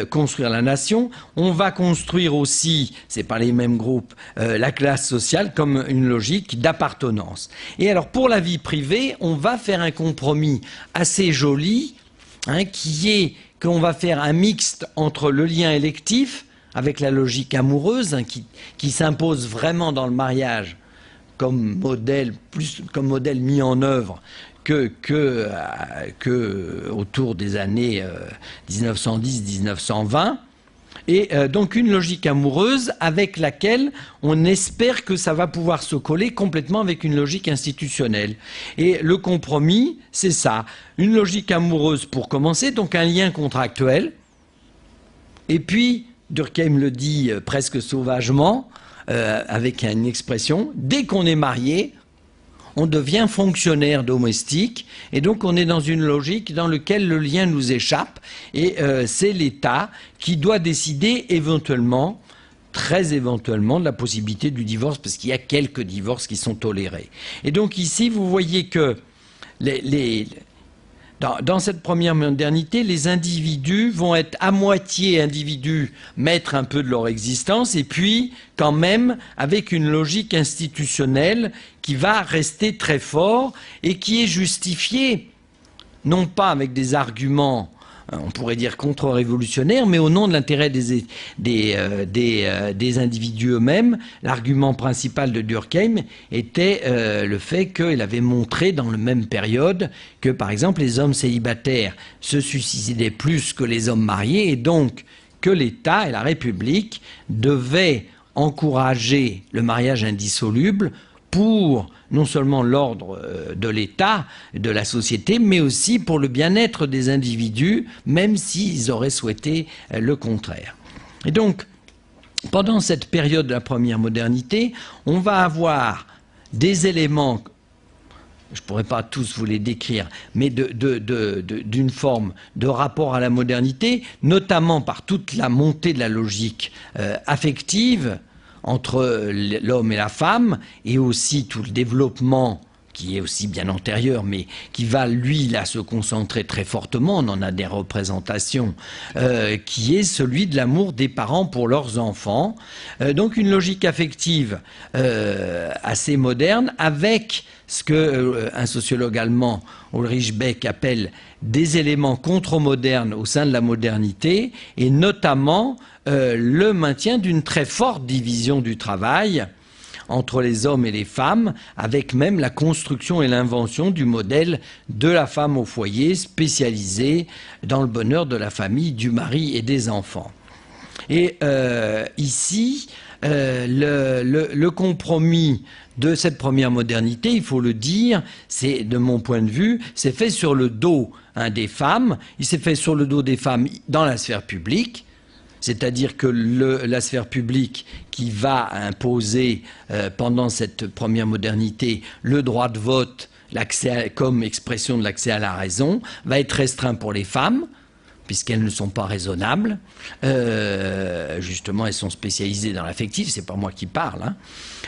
construire la nation, on va construire aussi, c'est pas les mêmes groupes, la classe sociale comme une logique d'appartenance. Et alors, pour la vie privée, on va faire un compromis assez joli, hein, qui est qu'on va faire un mixte entre le lien électif, avec la logique amoureuse, hein, qui s'impose vraiment dans le mariage comme modèle, plus comme modèle mis en œuvre que autour des années 1910-1920. Et donc une logique amoureuse avec laquelle on espère que ça va pouvoir se coller complètement avec une logique institutionnelle. Et le compromis, c'est ça. Une logique amoureuse pour commencer, donc un lien contractuel. Et puis, Durkheim le dit presque sauvagement, avec une expression, dès qu'on est marié, on devient fonctionnaire domestique, et donc on est dans une logique dans laquelle le lien nous échappe, et c'est l'État qui doit décider éventuellement, très éventuellement, de la possibilité du divorce, parce qu'il y a quelques divorces qui sont tolérés. Et donc ici, vous voyez que dans cette première modernité, les individus vont être à moitié individus, maîtres un peu de leur existence, et puis quand même avec une logique institutionnelle qui va rester très fort et qui est justifiée, non pas avec des arguments, on pourrait dire contre-révolutionnaires, mais au nom de l'intérêt des individus eux-mêmes. L'argument principal de Durkheim était le fait qu'il avait montré dans la même période que, par exemple, les hommes célibataires se suicidaient plus que les hommes mariés, et donc que l'État et la République devaient encourager le mariage indissoluble pour non seulement l'ordre de l'État, de la société, mais aussi pour le bien-être des individus, même s'ils auraient souhaité le contraire. Et donc, pendant cette période de la première modernité, on va avoir des éléments, je ne pourrais pas tous vous les décrire, mais d'une forme de rapport à la modernité, notamment par toute la montée de la logique affective, entre l'homme et la femme, et aussi tout le développement qui est aussi bien antérieur, mais qui va, lui, là, se concentrer très fortement, on en a des représentations, qui est celui de l'amour des parents pour leurs enfants. Donc une logique affective assez moderne, avec ce qu'un sociologue allemand, Ulrich Beck, appelle des éléments contre-modernes au sein de la modernité, et notamment le maintien d'une très forte division du travail entre les hommes et les femmes, avec même la construction et l'invention du modèle de la femme au foyer, spécialisée dans le bonheur de la famille, du mari et des enfants. Et ici, le compromis de cette première modernité, il faut le dire, c'est, de mon point de vue, c'est fait sur le dos des femmes. Il s'est fait sur le dos des femmes dans la sphère publique, c'est-à-dire que la sphère publique qui va imposer pendant cette première modernité le droit de vote, comme expression de l'accès à la raison, va être restreint pour les femmes, puisqu'elles ne sont pas raisonnables. Justement, elles sont spécialisées dans l'affectif, c'est pas moi qui parle, hein.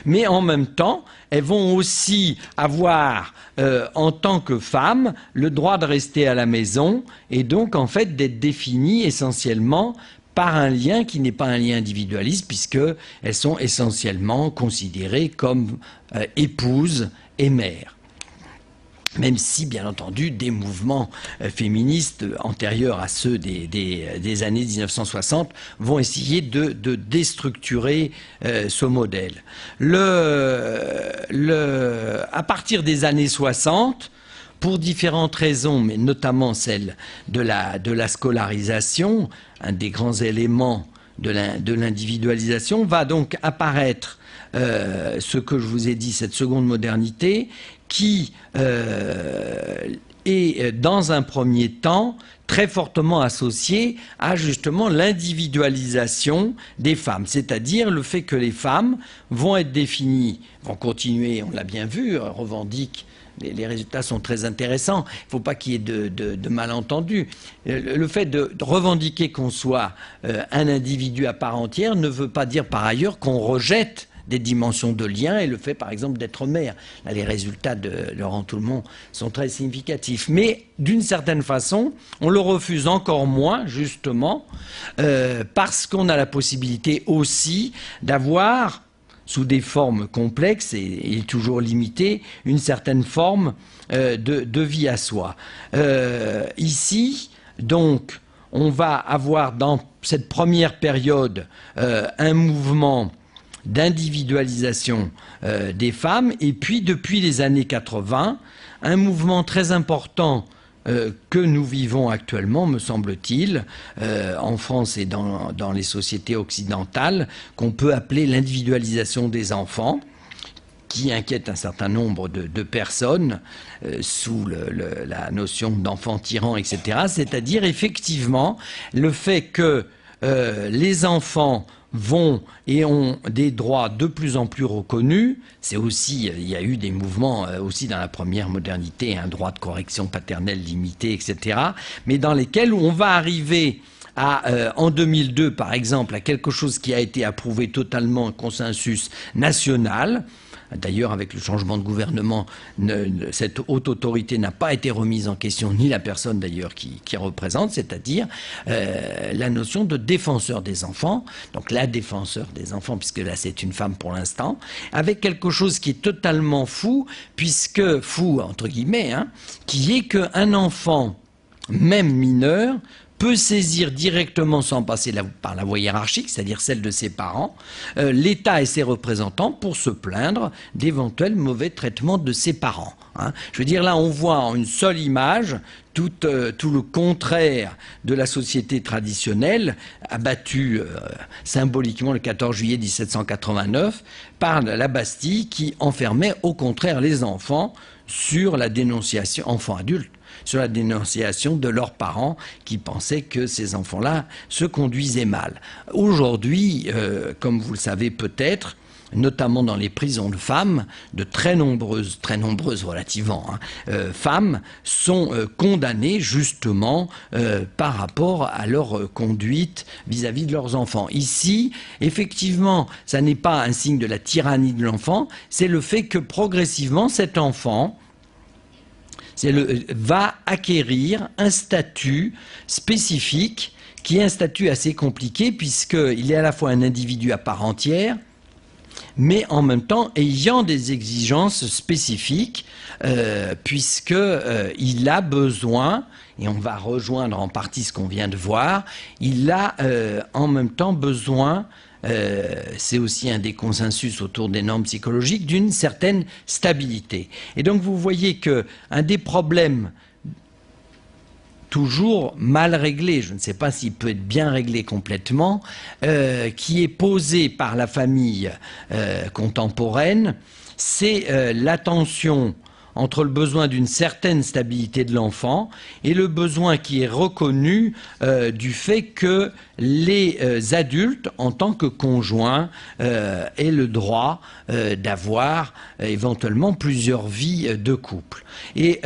Mais en même temps, elles vont aussi avoir, en tant que femmes, le droit de rester à la maison, et donc, en fait, d'être définies essentiellement par un lien qui n'est pas un lien individualiste, puisqu'elles sont essentiellement considérées comme épouses et mères. Même si, bien entendu, des mouvements féministes antérieurs à ceux des années 1960 vont essayer de déstructurer ce modèle. À partir des années 60, pour différentes raisons, mais notamment celle de la scolarisation, un des grands éléments de l'individualisation, va donc apparaître ce que je vous ai dit, cette seconde modernité, qui est dans un premier temps très fortement associée à justement l'individualisation des femmes, c'est-à-dire le fait que les femmes vont être définies, vont continuer, on l'a bien vu, revendiquent. Les résultats sont très intéressants. Il ne faut pas qu'il y ait de malentendus. Le fait de revendiquer qu'on soit un individu à part entière ne veut pas dire par ailleurs qu'on rejette des dimensions de lien et le fait par exemple d'être mère. Là, les résultats de Laurent Toulmont sont très significatifs. Mais d'une certaine façon, on le refuse encore moins justement parce qu'on a la possibilité aussi d'avoir, sous des formes complexes et toujours limitées, une certaine forme de vie à soi. Ici, donc, on va avoir dans cette première période un mouvement d'individualisation des femmes, et puis depuis les années 80, un mouvement très important que nous vivons actuellement, me semble-t-il, en France et dans les sociétés occidentales, qu'on peut appeler l'individualisation des enfants, qui inquiète un certain nombre de personnes sous la notion d'enfant tyran, etc. C'est-à-dire effectivement le fait que les enfants vont et ont des droits de plus en plus reconnus. C'est aussi, il y a eu des mouvements aussi dans la première modernité, un droit de correction paternelle limité, etc., mais dans lesquels on va arriver à, en 2002, par exemple, à quelque chose qui a été approuvé totalement en consensus national. D'ailleurs, avec le changement de gouvernement, cette haute autorité n'a pas été remise en question, ni la personne d'ailleurs qui représente, c'est-à-dire la notion de défenseur des enfants, donc la défenseur des enfants, puisque là c'est une femme pour l'instant, avec quelque chose qui est totalement fou, puisque, fou entre guillemets, hein, qui est qu'un enfant, même mineur, peut saisir directement, sans passer par la voie hiérarchique, c'est-à-dire celle de ses parents, l'État et ses représentants pour se plaindre d'éventuels mauvais traitements de ses parents. Hein. Je veux dire, là, on voit en une seule image tout le contraire de la société traditionnelle, abattue symboliquement le 14 juillet 1789 par la Bastille, qui enfermait au contraire les enfants sur la dénonciation, enfants-adultes, sur la dénonciation de leurs parents qui pensaient que ces enfants-là se conduisaient mal. Aujourd'hui, comme vous le savez peut-être, notamment dans les prisons de femmes, de très nombreuses relativement, femmes sont condamnées justement par rapport à leur conduite vis-à-vis de leurs enfants. Ici, effectivement, ça n'est pas un signe de la tyrannie de l'enfant, c'est le fait que progressivement cet enfant va acquérir un statut spécifique qui est un statut assez compliqué puisqu'il est à la fois un individu à part entière, mais en même temps ayant des exigences spécifiques puisqu'il a besoin, et on va rejoindre en partie ce qu'on vient de voir, il a en même temps besoin, c'est aussi un des consensus autour des normes psychologiques, d'une certaine stabilité. Et donc vous voyez qu'un des problèmes toujours mal réglé, je ne sais pas s'il peut être bien réglé complètement, qui est posé par la famille contemporaine, c'est la tension entre le besoin d'une certaine stabilité de l'enfant et le besoin qui est reconnu du fait que les adultes, en tant que conjoints, aient le droit d'avoir éventuellement plusieurs vies de couple. Et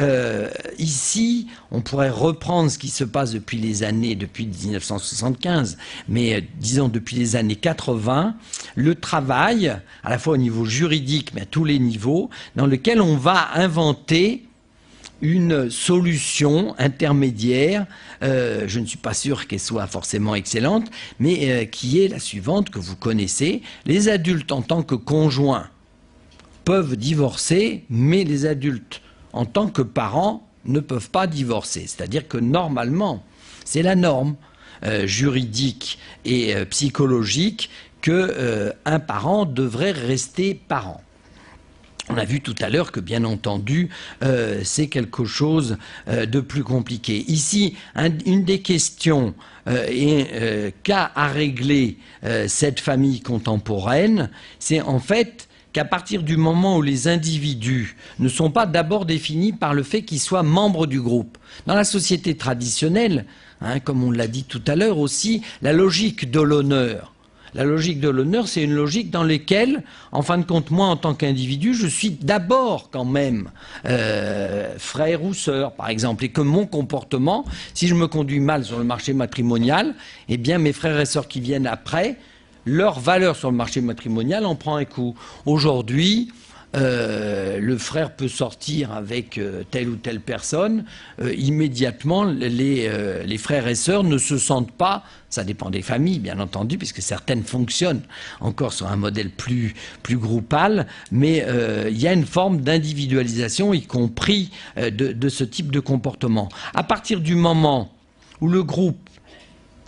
ici, on pourrait reprendre ce qui se passe depuis 1975, mais disons depuis les années 80, le travail, à la fois au niveau juridique, mais à tous les niveaux, dans lequel on va inventer une solution intermédiaire, je ne suis pas sûr qu'elle soit forcément excellente, mais qui est la suivante que vous connaissez. Les adultes en tant que conjoints peuvent divorcer, mais les adultes en tant que parents ne peuvent pas divorcer. C'est-à-dire que normalement, c'est la norme juridique et psychologique qu'un parent devrait rester parent. On a vu tout à l'heure que, bien entendu, c'est quelque chose de plus compliqué. Ici, une des questions qu'a à régler cette famille contemporaine, c'est en fait qu'à partir du moment où les individus ne sont pas d'abord définis par le fait qu'ils soient membres du groupe. Dans la société traditionnelle, comme on l'a dit tout à l'heure aussi, la logique de l'honneur. La logique de l'honneur, c'est une logique dans laquelle, en fin de compte, moi, en tant qu'individu, je suis d'abord quand même frère ou sœur, par exemple, et que mon comportement, si je me conduis mal sur le marché matrimonial, eh bien, mes frères et sœurs qui viennent après, leur valeur sur le marché matrimonial en prend un coup. Aujourd'hui, le frère peut sortir avec telle ou telle personne, immédiatement les frères et sœurs ne se sentent pas, ça dépend des familles bien entendu, puisque certaines fonctionnent encore sur un modèle plus groupal, mais il y a une forme d'individualisation, y compris de ce type de comportement. À partir du moment où le groupe,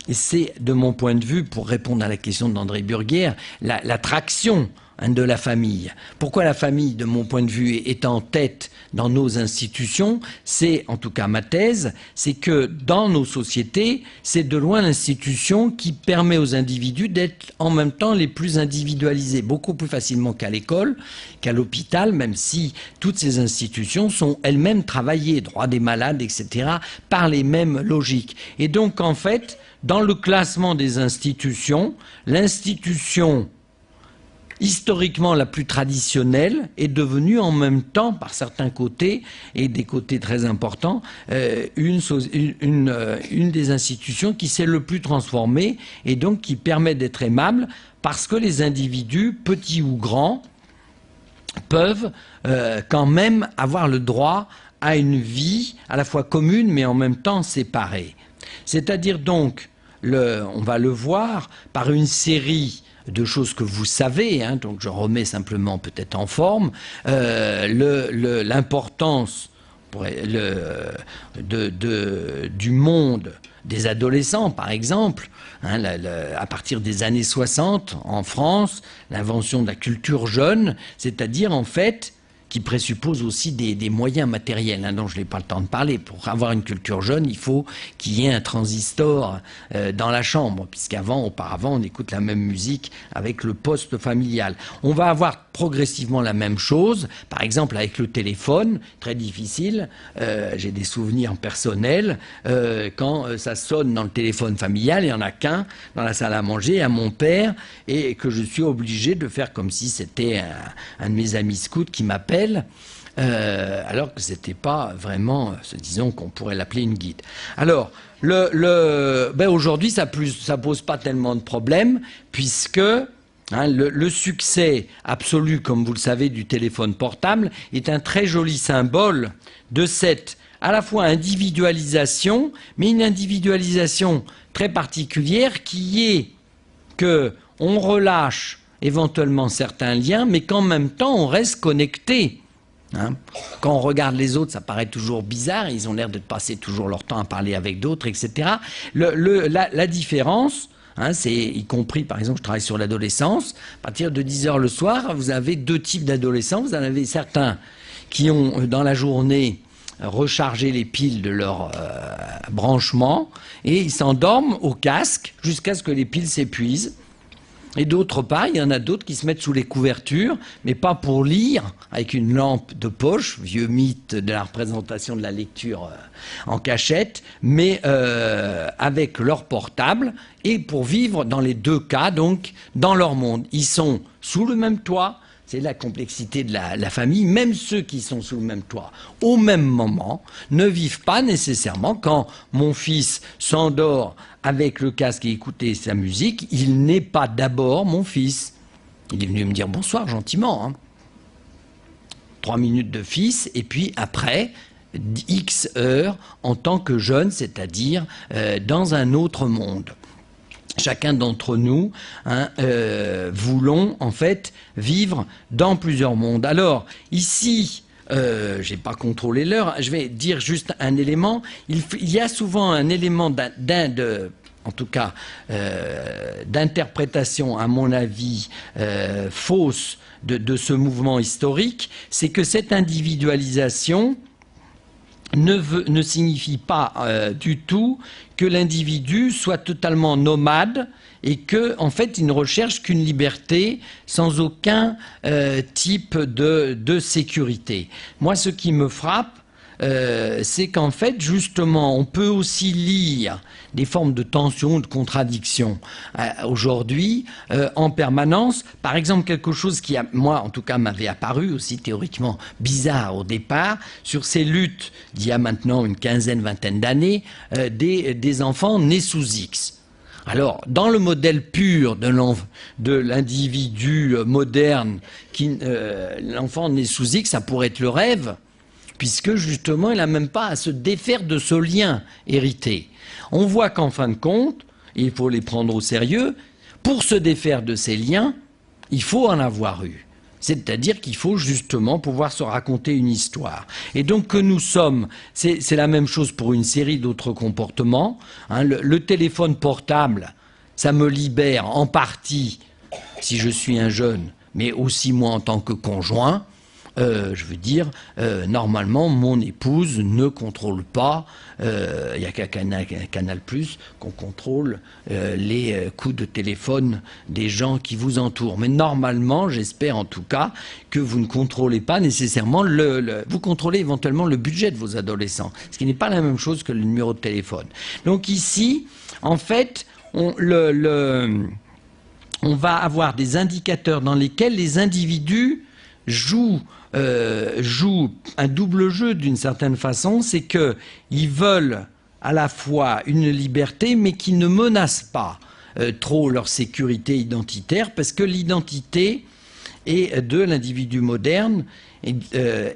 et c'est de mon point de vue, pour répondre à la question d'André Burguière, la traction de la famille. Pourquoi la famille, de mon point de vue, est en tête dans nos institutions? C'est, en tout cas ma thèse, c'est que dans nos sociétés, c'est de loin l'institution qui permet aux individus d'être en même temps les plus individualisés, beaucoup plus facilement qu'à l'école, qu'à l'hôpital, même si toutes ces institutions sont elles-mêmes travaillées, droits des malades, etc., par les mêmes logiques. Et donc, en fait, dans le classement des institutions, l'institution historiquement la plus traditionnelle est devenue en même temps, par certains côtés, et des côtés très importants, une des institutions qui s'est le plus transformée et donc qui permet d'être aimable parce que les individus, petits ou grands, peuvent quand même avoir le droit à une vie à la fois commune mais en même temps séparée. C'est-à-dire donc, on va le voir par une série de choses que vous savez, donc je remets simplement peut-être en forme, l'importance du monde des adolescents, par exemple, à partir des années 60, en France, l'invention de la culture jeune, c'est-à-dire en fait qui présuppose aussi des moyens matériels dont je n'ai pas le temps de parler. Pour avoir une culture jeune, il faut qu'il y ait un transistor dans la chambre, auparavant, on écoute la même musique avec le poste familial. On va avoir progressivement la même chose, par exemple avec le téléphone, très difficile. J'ai des souvenirs personnels, quand ça sonne dans le téléphone familial, il n'y en a qu'un dans la salle à manger, à mon père, et que je suis obligé de faire comme si c'était un de mes amis scouts qui m'appelle, alors que c'était pas vraiment, disons qu'on pourrait l'appeler une guide. Alors, aujourd'hui, ça pose pas tellement de problèmes, puisque le succès absolu, comme vous le savez, du téléphone portable est un très joli symbole de cette à la fois individualisation, mais une individualisation très particulière qui est que on relâche éventuellement certains liens, mais qu'en même temps, on reste connecté. Quand on regarde les autres, ça paraît toujours bizarre, ils ont l'air de passer toujours leur temps à parler avec d'autres, etc. La différence, c'est, y compris, par exemple, je travaille sur l'adolescence, à partir de 10h le soir, vous avez deux types d'adolescents. Vous en avez certains qui ont, dans la journée, recharger les piles de leur branchement, et ils s'endorment au casque jusqu'à ce que les piles s'épuisent. Et d'autre part, il y en a d'autres qui se mettent sous les couvertures, mais pas pour lire, avec une lampe de poche, vieux mythe de la représentation de la lecture en cachette, mais avec leur portable, et pour vivre dans les deux cas, donc, dans leur monde. Ils sont sous le même toit, c'est la complexité de la famille, même ceux qui sont sous le même toit, au même moment, ne vivent pas nécessairement. Quand mon fils s'endort avec le casque et écouter sa musique, il n'est pas d'abord mon fils. Il est venu me dire bonsoir gentiment. Hein. 3 minutes de fils, et puis après, X heures en tant que jeune, c'est-à-dire dans un autre monde. Chacun d'entre nous voulons en fait vivre dans plusieurs mondes. Alors ici, j'ai pas contrôlé l'heure, je vais dire juste un élément. Il y a souvent un élément d'interprétation, à mon avis, fausse de ce mouvement historique, c'est que cette individualisation ne signifie pas du tout que l'individu soit totalement nomade et que, en fait, il ne recherche qu'une liberté sans aucun type de sécurité. Moi, ce qui me frappe, c'est qu'en fait, justement, on peut aussi lire des formes de tension, de contradiction aujourd'hui, en permanence. Par exemple, quelque chose qui, moi, en tout cas, m'avait apparu aussi théoriquement bizarre au départ, sur ces luttes d'il y a maintenant une quinzaine, vingtaine d'années, des enfants nés sous X. Alors, dans le modèle pur de l'individu moderne, l'enfant né sous X, ça pourrait être le rêve, puisque justement, il n'a même pas à se défaire de ce lien hérité. On voit qu'en fin de compte, il faut les prendre au sérieux, pour se défaire de ces liens, il faut en avoir eu. C'est-à-dire qu'il faut justement pouvoir se raconter une histoire. Et donc que nous sommes, c'est la même chose pour une série d'autres comportements. Hein, le téléphone portable, ça me libère en partie, si je suis un jeune, mais aussi moi en tant que conjoint. Je veux dire, normalement, mon épouse ne contrôle pas, il n'y a qu'à Canal+, qu'on contrôle les coups de téléphone des gens qui vous entourent. Mais normalement, j'espère en tout cas, que vous ne contrôlez pas nécessairement vous contrôlez éventuellement le budget de vos adolescents, ce qui n'est pas la même chose que le numéro de téléphone. Donc ici, en fait, on va avoir des indicateurs dans lesquels les individus jouent un double jeu d'une certaine façon, c'est qu'ils veulent à la fois une liberté, mais qui ne menacent pas trop leur sécurité identitaire, parce que l'identité de l'individu moderne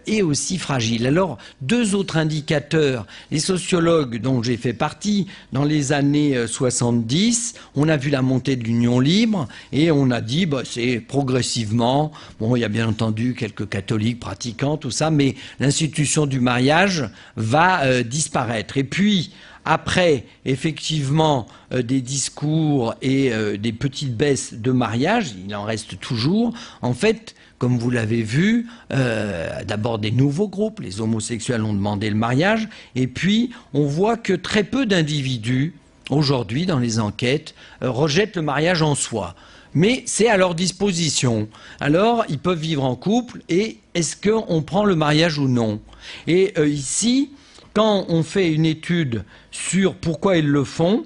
est aussi fragile. Alors, 2 autres indicateurs. Les sociologues dont j'ai fait partie, dans les années 70, on a vu la montée de l'union libre et on a dit, c'est progressivement, bon, il y a bien entendu quelques catholiques pratiquants, tout ça, mais l'institution du mariage va disparaître. Et puis, après, effectivement, des discours et des petites baisses de mariage, il en reste toujours, en fait, comme vous l'avez vu, d'abord des nouveaux groupes, les homosexuels ont demandé le mariage, et puis on voit que très peu d'individus, aujourd'hui, dans les enquêtes, rejettent le mariage en soi. Mais c'est à leur disposition. Alors, ils peuvent vivre en couple, et est-ce qu'on prend le mariage ou non? Et ici, quand on fait une étude sur pourquoi ils le font,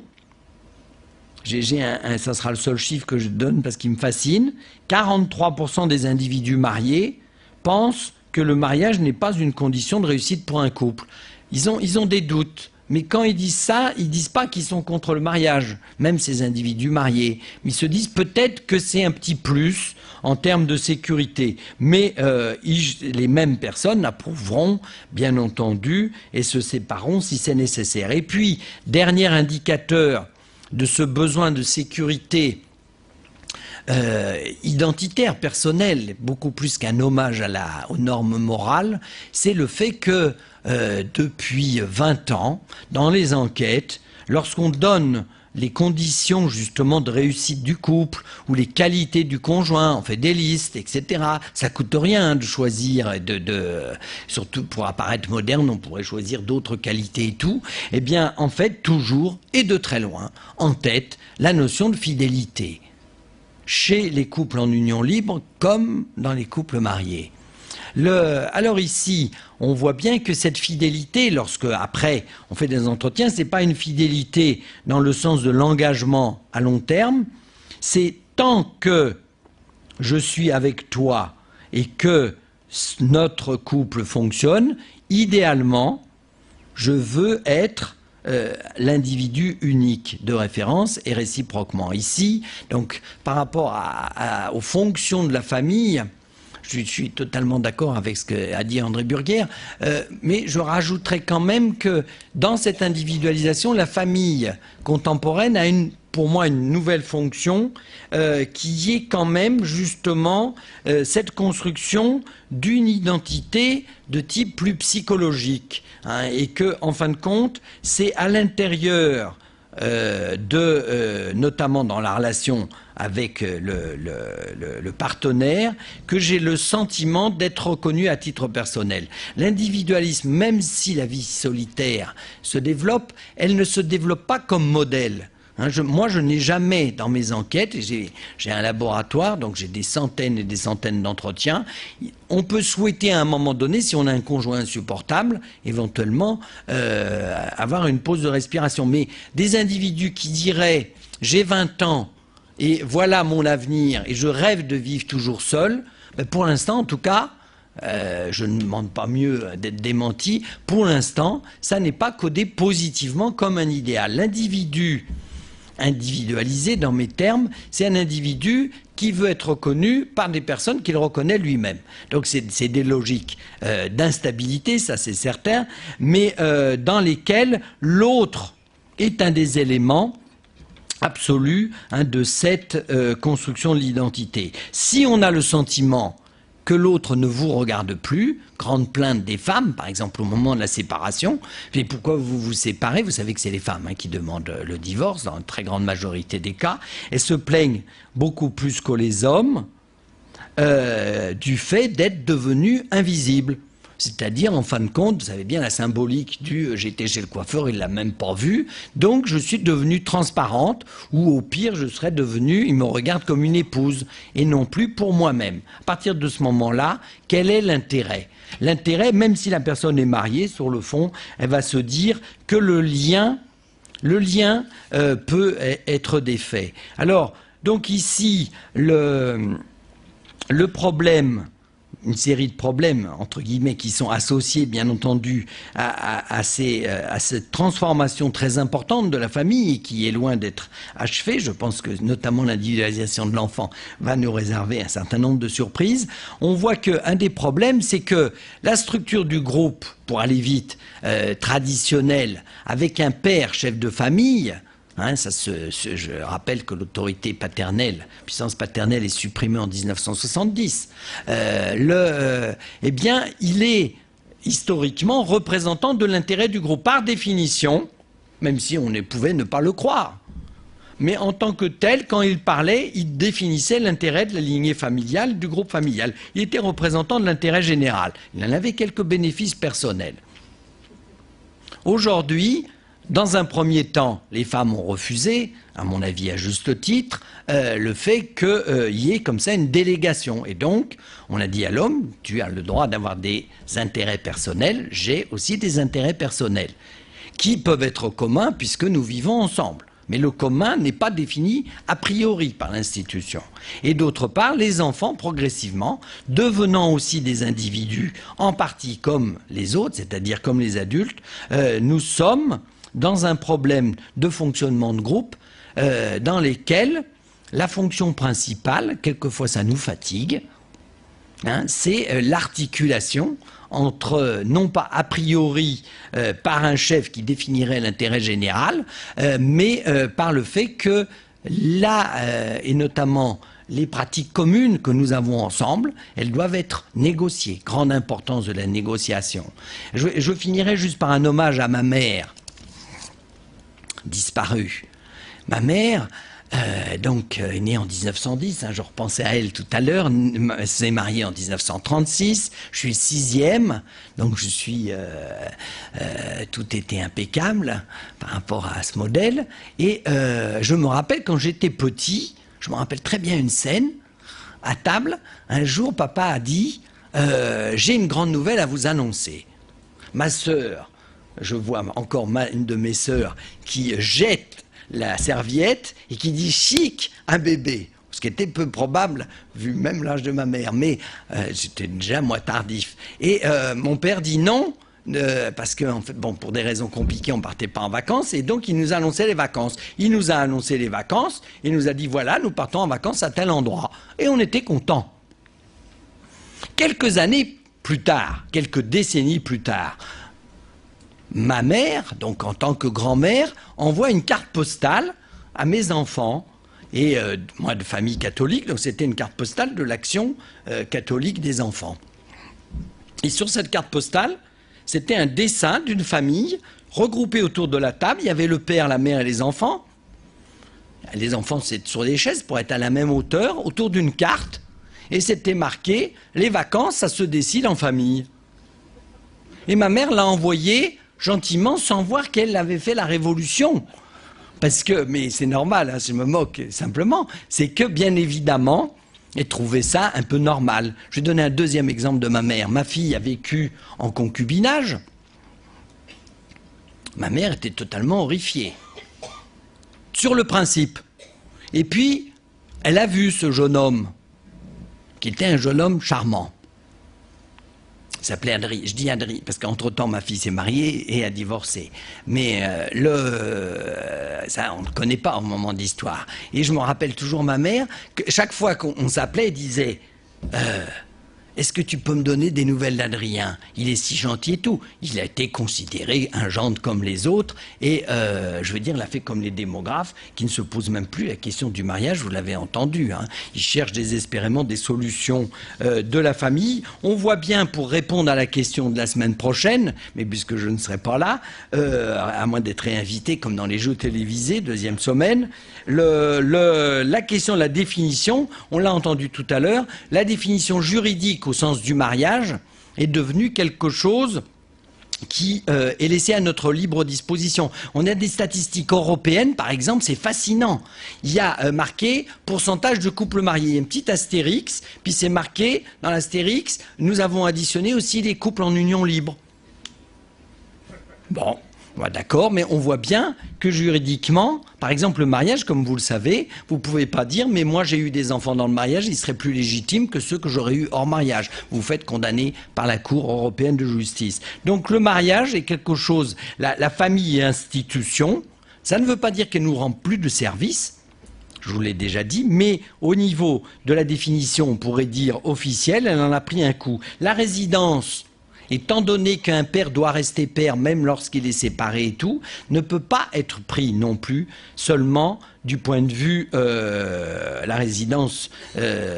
ça sera le seul chiffre que je donne parce qu'il me fascine, 43% des individus mariés pensent que le mariage n'est pas une condition de réussite pour un couple. Ils ont des doutes. Mais quand ils disent ça, ils disent pas qu'ils sont contre le mariage, même ces individus mariés. Mais ils se disent peut-être que c'est un petit plus en termes de sécurité. Mais les mêmes personnes approuveront, bien entendu, et se sépareront si c'est nécessaire. Et puis, dernier indicateur de ce besoin de sécurité identitaire, personnel, beaucoup plus qu'un hommage aux normes morales, c'est le fait que depuis 20 ans, dans les enquêtes, lorsqu'on donne les conditions justement de réussite du couple ou les qualités du conjoint, on fait des listes, etc. Ça coûte rien de choisir, surtout pour apparaître moderne, on pourrait choisir d'autres qualités et tout. Eh bien, en fait, toujours et de très loin, en tête, la notion de fidélité. Chez les couples en union libre comme dans les couples mariés. Alors ici, on voit bien que cette fidélité, lorsque après on fait des entretiens, c'est pas une fidélité dans le sens de l'engagement à long terme, c'est tant que je suis avec toi et que notre couple fonctionne, idéalement, je veux être l'individu unique de référence et réciproquement. Ici, donc, par rapport aux fonctions de la famille, je suis totalement d'accord avec ce qu'a dit André Burguière, mais je rajouterais quand même que dans cette individualisation, la famille contemporaine a pour moi une nouvelle fonction qui est quand même justement cette construction d'une identité de type plus psychologique, hein, et que en fin de compte c'est à l'intérieur notamment dans la relation avec le partenaire, que j'ai le sentiment d'être reconnu à titre personnel. L'individualisme, même si la vie solitaire se développe, elle ne se développe pas comme modèle. Hein, moi, je n'ai jamais, dans mes enquêtes, et j'ai un laboratoire, donc j'ai des centaines et des centaines d'entretiens, on peut souhaiter à un moment donné, si on a un conjoint insupportable, éventuellement avoir une pause de respiration. Mais des individus qui diraient « j'ai 20 ans et voilà mon avenir et je rêve de vivre toujours seul », ben pour l'instant, en tout cas, je ne demande pas mieux d'être démenti, pour l'instant, ça n'est pas codé positivement comme un idéal. L'individu individualisé, dans mes termes, c'est un individu qui veut être reconnu par des personnes qu'il reconnaît lui-même. Donc c'est des logiques d'instabilité, ça c'est certain, mais dans lesquelles l'autre est un des éléments absolus, hein, de cette construction de l'identité. Si on a le sentiment que l'autre ne vous regarde plus, grande plainte des femmes, par exemple au moment de la séparation, mais pourquoi vous vous séparez? Vous savez que c'est les femmes, hein, qui demandent le divorce, dans une très grande majorité des cas. Elles se plaignent beaucoup plus que les hommes du fait d'être devenus invisibles. C'est-à-dire, en fin de compte, vous savez bien la symbolique du « j'étais chez le coiffeur, il ne l'a même pas vu, donc je suis devenue transparente » ou au pire, je serais devenue, il me regarde comme une épouse et non plus pour moi-même. À partir de ce moment-là, quel est l'intérêt? L'intérêt, même si la personne est mariée, sur le fond, elle va se dire que le lien peut être défait. Alors, donc ici, le problème, une série de problèmes, entre guillemets, qui sont associés, bien entendu, à cette transformation très importante de la famille, qui est loin d'être achevée. Je pense que, notamment, l'individualisation de l'enfant va nous réserver un certain nombre de surprises. On voit qu'un des problèmes, c'est que la structure du groupe, pour aller vite, traditionnelle, avec un père chef de famille, hein, je rappelle que l'autorité paternelle, puissance paternelle est supprimée en 1970. Eh bien, il est historiquement représentant de l'intérêt du groupe, par définition, même si on pouvait ne pas le croire. Mais en tant que tel, quand il parlait, il définissait l'intérêt de la lignée familiale, du groupe familial. Il était représentant de l'intérêt général. Il en avait quelques bénéfices personnels. Aujourd'hui, dans un premier temps, les femmes ont refusé, à mon avis à juste titre, le fait qu'il y ait comme ça une délégation. Et donc, on a dit à l'homme, tu as le droit d'avoir des intérêts personnels, j'ai aussi des intérêts personnels, qui peuvent être communs puisque nous vivons ensemble. Mais le commun n'est pas défini a priori par l'institution. Et d'autre part, les enfants, progressivement, devenant aussi des individus, en partie comme les autres, c'est-à-dire comme les adultes, nous sommes dans un problème de fonctionnement de groupe dans lesquels la fonction principale, quelquefois ça nous fatigue, hein, c'est l'articulation entre, non pas a priori par un chef qui définirait l'intérêt général, mais par le fait que là, et notamment les pratiques communes que nous avons ensemble, elles doivent être négociées. Grande importance de la négociation. Je finirai juste par un hommage à ma mère, disparue. Ma mère, donc, est née en 1910, hein, je repensais à elle tout à l'heure, s'est mariée en 1936, je suis le 6e, donc je suis, tout était impeccable par rapport à ce modèle, et je me rappelle quand j'étais petit, je me rappelle très bien une scène, à table, un jour papa a dit, j'ai une grande nouvelle à vous annoncer. Ma sœur, je vois encore une de mes sœurs qui jette la serviette et qui dit chic, un bébé, ce qui était peu probable vu même l'âge de ma mère, mais j'étais déjà moi tardif. Et mon père dit non, parce que en fait, bon, pour des raisons compliquées, on partait pas en vacances, et donc il nous annonçait les vacances. Il nous a annoncé les vacances, il nous a dit voilà, nous partons en vacances à tel endroit, et on était contents. Quelques années plus tard, quelques décennies plus tard, ma mère, donc en tant que grand-mère, envoie une carte postale à mes enfants, et moi de famille catholique, donc c'était une carte postale de l'action catholique des enfants. Et sur cette carte postale, c'était un dessin d'une famille regroupée autour de la table. Il y avait le père, la mère et les enfants. Les enfants, c'est sur des chaises pour être à la même hauteur, autour d'une carte. Et c'était marqué « Les vacances, ça se décide en famille ». Et ma mère l'a envoyé gentiment, sans voir qu'elle avait fait la révolution. Parce que, mais c'est normal, hein, je me moque simplement, c'est que bien évidemment, elle trouvait ça un peu normal. Je vais donner un deuxième exemple de ma mère. Ma fille a vécu en concubinage. Ma mère était totalement horrifiée. Sur le principe. Et puis, elle a vu ce jeune homme, qui était un jeune homme charmant. Il s'appelait Adrien. Je dis Adrien parce qu'entre-temps, ma fille s'est mariée et a divorcé. Mais ça, on ne connaît pas au moment d'histoire. Et je me rappelle toujours ma mère, que chaque fois qu'on s'appelait, elle disait est-ce que tu peux me donner des nouvelles d'Adrien? Il est si gentil et tout. Il a été considéré un gendre comme les autres. Et je veux dire, il a fait comme les démographes qui ne se posent même plus la question du mariage, vous l'avez entendu. Hein. Ils cherchent désespérément des solutions de la famille. On voit bien, pour répondre à la question de la semaine prochaine, mais puisque je ne serai pas là, à moins d'être réinvité comme dans les jeux télévisés, deuxième semaine, la question de la définition, on l'a entendu tout à l'heure, la définition juridique au sens du mariage est devenue quelque chose qui est laissé à notre libre disposition. On a des statistiques européennes, par exemple, c'est fascinant. Il y a marqué pourcentage de couples mariés. Il y a un petit astérix, puis c'est marqué dans l'astérix, nous avons additionné aussi les couples en union libre. Bon. Ouais, d'accord, mais on voit bien que juridiquement, par exemple le mariage, comme vous le savez, vous ne pouvez pas dire « mais moi j'ai eu des enfants dans le mariage, ils seraient plus légitimes que ceux que j'aurais eu hors mariage ». Vous vous faites condamner par la Cour européenne de justice. Donc le mariage est quelque chose, la famille et institution, ça ne veut pas dire qu'elle nous rend plus de service, je vous l'ai déjà dit, mais au niveau de la définition, on pourrait dire officielle, elle en a pris un coup. La résidence, étant donné qu'un père doit rester père même lorsqu'il est séparé et tout, ne peut pas être pris non plus seulement du point de vue la résidence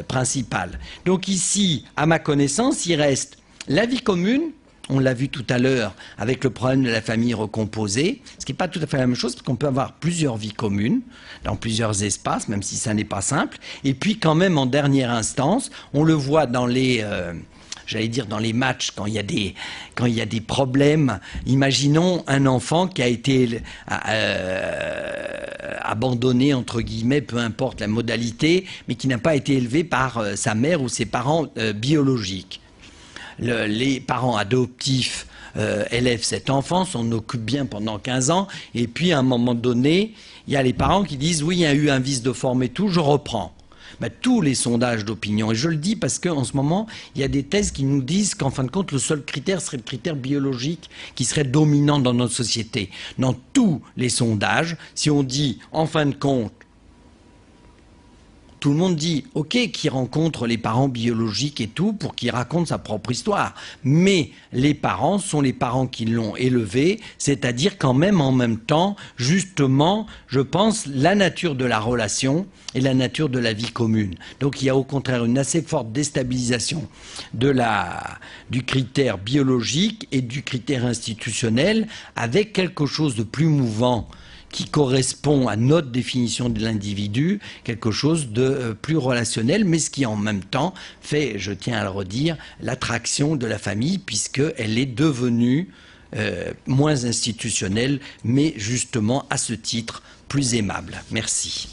principale. Donc ici, à ma connaissance, il reste la vie commune, on l'a vu tout à l'heure avec le problème de la famille recomposée, ce qui n'est pas tout à fait la même chose parce qu'on peut avoir plusieurs vies communes dans plusieurs espaces, même si ça n'est pas simple. Et puis quand même en dernière instance, on le voit dans les... j'allais dire dans les matchs, quand il y a des problèmes, imaginons un enfant qui a été abandonné, entre guillemets, peu importe la modalité, mais qui n'a pas été élevé par sa mère ou ses parents biologiques. Les parents adoptifs élèvent cet enfant, s'en occupent bien pendant 15 ans, et puis à un moment donné, il y a les parents qui disent « oui, il y a eu un vice de forme et tout, je reprends ». Ben, tous les sondages d'opinion, et je le dis parce qu'en ce moment, il y a des thèses qui nous disent qu'en fin de compte, le seul critère serait le critère biologique qui serait dominant dans notre société. Dans tous les sondages, si on dit, en fin de compte, tout le monde dit, ok, qu'il rencontre les parents biologiques et tout, pour qu'il raconte sa propre histoire. Mais les parents sont les parents qui l'ont élevé, c'est-à-dire quand même en même temps, justement, je pense, la nature de la relation et la nature de la vie commune. Donc il y a au contraire une assez forte déstabilisation du critère biologique et du critère institutionnel, avec quelque chose de plus mouvant qui correspond à notre définition de l'individu, quelque chose de plus relationnel, mais ce qui en même temps fait, je tiens à le redire, l'attraction de la famille, puisqu'elle est devenue moins institutionnelle, mais justement à ce titre plus aimable. Merci.